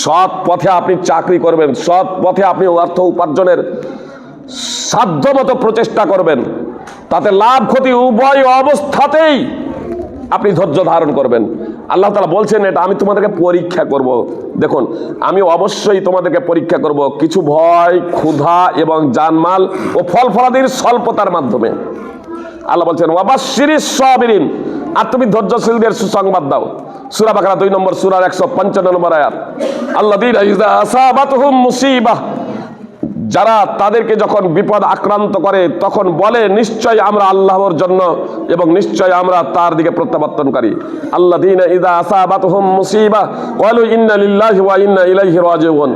Speaker 1: সৎ পথে আপনি চাকরি করবেন, সৎ পথে আপনি অর্থ উপার্জনের সাধ্যমতো প্রচেষ্টা করবেন। তাতে লাভ ক্ষতি উভয় অবস্থাতেই আপনি ধৈর্য ধারণ করবেন। আল্লাহ তাআলা বলছেন, এটা আমি তোমাদেরকে পরীক্ষা করব। দেখুন, আমি অবশ্যই তোমাদেরকে পরীক্ষা করব কিছু ভয়, ক্ষুধা এবং জানমাল ও ফল ফলাদির স্বল্পতার মাধ্যমে। আল্লাহ বলছেন, ওয়া বাশশিরিস সাবিরিন, আর তুমি ধৈর্যশীলদের সুসংবাদ দাও। সূরা বাকারা 2 নম্বর সূরার 155 নম্বর আয়াত। আল্লাযীনা ইযা আসাবাতহুম মুসিবাহ, যারা তাদেরকে যখন বিপদ আক্রান্ত করে তখন বলে, নিশ্চয় আমরা আল্লাহর জন্য এবং নিশ্চয় আমরা তার দিকে প্রত্যাবর্তনকারী। আল্লাযীনা ইযা আসাবাতহুম মুসিবাহ ক্বালু ইন্না লিল্লাহি ওয়া ইন্না ইলাইহি রাজিউন।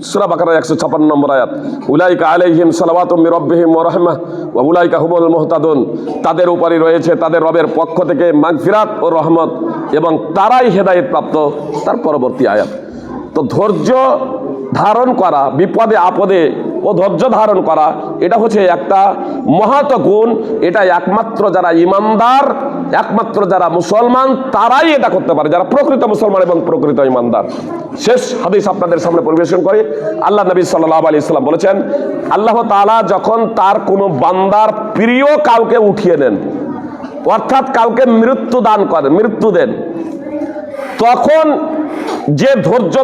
Speaker 1: সূরা বাকারা 156 নম্বর আয়াত। উলাইকা আলাইহিম সালাওয়াতুম মির রাব্বিহিম ওয়া রাহমাহ ওয়া উলাইকা হুমুল মুহতাদুন। তাদের উপরই রয়েছে তাদের রবের পক্ষ থেকে মাগফিরাত ও রহমত, এবং তারাই হেদায়েত প্রাপ্ত। তার পরবর্তী আয়াত। তো ধৈর্য ধারণ করা, বিপদে আপদে ও ধৈর্য ধারণ করা, এটা হচ্ছে একটা মহৎ গুণ। এটা একমাত্র যারা ঈমানদার, একমাত্র যারা মুসলমান, তারাই এটা করতে পারে, যারা প্রকৃত মুসলমান এবং প্রকৃত ঈমানদার। শেষ হাদিস আপনাদের সামনে পরিবেশন করে আল্লাহ নবী সাল্লাল্লাহু আলাইহি সাল্লাম বলেছেন, আল্লাহ তাআলা যখন তার কোনো বান্দার প্রিয় কাউকে উঠিয়ে দেন, অর্থাৎ কাউকে মৃত্যু দান করেন, মৃত্যু দেন, তখন যে ধৈর্য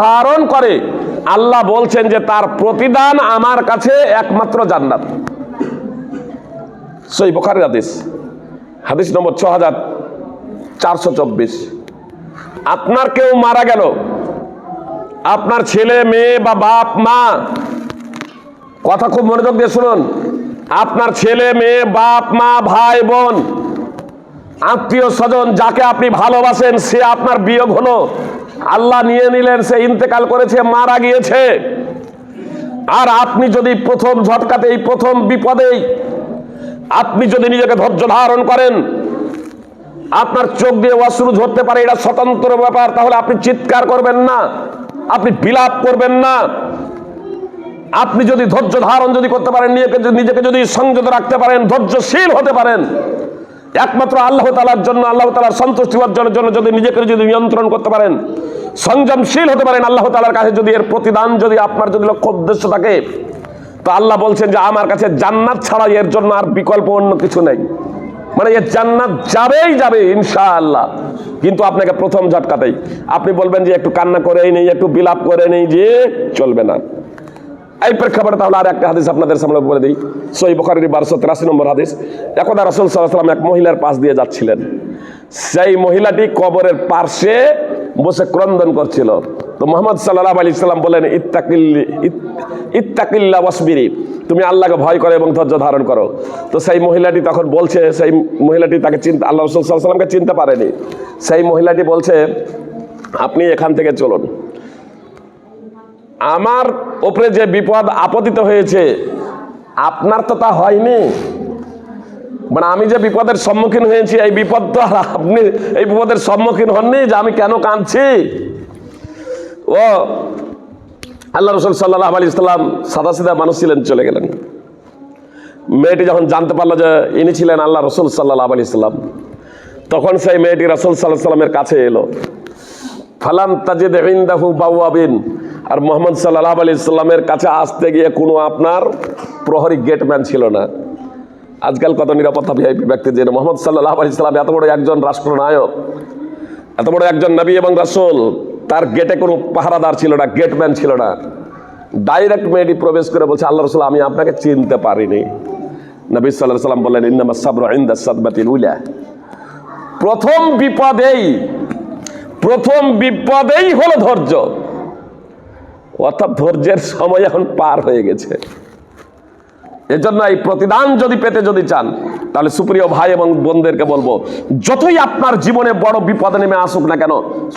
Speaker 1: ধারণ করে, আল্লাহ বলছেন যে তার প্রতিদান আমার কাছে একমাত্র জান্নাত। সহিহ বুখারীর হাদিস, হাদিস নম্বর 6424। আপনার কেউ মারা গেল, আপনার ছেলে মেয়ে বা বাপ মা, কথা খুব মনোযোগ দিয়ে শুনুন, আপনার ছেলে মেয়ে বাপ মা ভাই বোন আত্মীয় স্বজন যাকে আপনি ভালোবাসেন, সে আপনার বিয়োগ হলো, আল্লাহ নিয়ে নিলেন, সে ইন্তেকাল করেছে, মারা গিয়েছে। আর আপনি যদি প্রথম ঝটকাতেই, প্রথম বিপদেই আপনি যদি নিজেকে ধৈর্য ধারণ করেন, আপনার চোখ দিয়ে অশ্রু ঝরতে পারে, এটা স্বতন্ত্র ব্যাপার, তাহলে আপনি চিৎকার করবেন না, আপনি বিলাপ করবেন না। আপনি যদি ধৈর্য ধারণ যদি করতে পারেন, নিজেকে যদি সংযত রাখতে পারেন, ধৈর্যশীল হতে পারেন, একমাত্র আল্লাহ তাআলার জন্য, আল্লাহ তাআলার সন্তুষ্টি অর্জনের জন্য যদি নিজেকে যদি নিয়ন্ত্রণ করতে পারেন, সংযমশীল হতে পারেন, আল্লাহ তাআলার কাছে যদি এর প্রতিদান যদি আপনার যদি লক্ষ্য উদ্দেশ্য থাকে, তো আল্লাহ বলছেন যে আমার কাছে জান্নাত ছাড়া এর জন্য আর বিকল্প অন্য কিছু নেই। মানে এর জান্নাত যাবেই যাবে ইনশাআল্লাহ। কিন্তু আপনাকে প্রথম ঝটকাতেই আপনি বলবেন যে একটু কান্না করেই নেই, একটু বিলাপ করে নেই, যে চলবে না। এই প্রেক্ষাপটে তাহলে আর একটা হাদিস আপনাদের সামনে বলে দিই। সহিহ বুখারীর 1283 নম্বর হাদিস। একদা রাসূল সাল্লাল্লাহু আলাইহি ওয়াসাল্লাম এক মহিলার পাশ দিয়ে যাচ্ছিলেন। সেই মহিলাটি কবরের পাশে বসে ক্রন্দন করছিল। তো মুহাম্মদ সাল্লাল্লাহু আলাইহি ওয়াসাল্লাম বলেন, ইত্তাকিল্লাহ ওয়াসবিরি, তুমি আল্লাহকে ভয় করো এবং ধৈর্য ধারণ করো। তো সেই মহিলাটি তখন বলছে, সেই মহিলাটি তাকে আল্লাহ রাসূল সাল্লাল্লাহু আলাইহি ওয়াসাল্লামকে চিনতে পারেনি। সেই মহিলাটি বলছে, আপনি এখান থেকে চলুন, আমার উপরে যে বিপদ আপতিত হয়েছে আপনার তো তা হয়নি। মানে আমি যে বিপদের সম্মুখীন হয়েছি, এই বিপদ তো আর আপনি এই বিপদের সম্মুখীন হননি, যে আমি কেন কাঁদছি। ও আল্লাহ রাসূল সাল্লাল্লাহু আলাইহি ওয়াসাল্লাম সাদাসিধা মানুষ ছিলেন, চলে গেলেন। মেয়েটি যখন জানতে পারলো যে ইনি ছিলেন আল্লাহ রাসূল সাল্লাল্লাহু আলাইহি ওয়াসাল্লাম, তখন সেই মেয়েটি রাসূল সাল্লাল্লাহু আলাইহি ওয়াসাল্লামের কাছে এলো। ফালাম তাজিদ ইনদাহু বাওয়াবিন, আর মুহাম্মদ সাল্লাল্লাহু আলাইহি ওয়াসাল্লামের কাছে আসতে গিয়ে কোনো আপনার প্রহরী গেটম্যান ছিল না। আজকাল কত নিরাপত্তা ভিআইপি ব্যক্তি, যে মোহাম্মদ সাল্লাল্লাহু আলাইহি সাল্লাম এত বড় একজন রাষ্ট্রনায়ক, এত বড় একজন নবী এবং রাসূল, তার গেটে কোনো পাহারাদার ছিল না, গেটম্যান ছিল না। ডাইরেক্ট মেয়েটি প্রবেশ করে বলছে, আল্লাহ রাসূল আমি আপনাকে চিনতে পারিনি। নবী সাল্লাল্লাহু আলাইহি সাল্লাম বললেন, ইন্নামাস সাবরু ইনদা সাদমাতিল উলা। প্রথম বিপদেই হলো ধৈর্য। অর্থাৎ ধৈর্যের সময় এখন পার হয়ে গেছে। এজন্য এই প্রতিদান যদি পেতে চান, তাহলে সুপ্রিয় ভাই এবং বোনদেরকে বলবো, যতই আপনার জীবনে বড় বিপদ নেমে আসুক না কেন,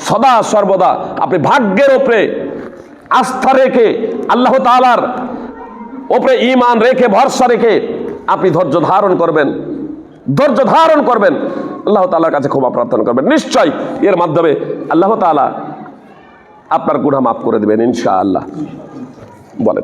Speaker 1: সদা সর্বদা আপনি ভাগ্যের উপরে আস্থা রেখে, আল্লাহ তাআলার উপরে ঈমান রেখে, ভরসা রেখে আপনি ধৈর্য ধারণ করবেন, আল্লাহ তাআলার কাছে ক্ষমা প্রার্থনা করবেন। নিশ্চয় এর মাধ্যমে আল্লাহ তাআলা আপনার গুনাহ মাফ করে দেবেন ইনশাআল্লাহ। বলেন।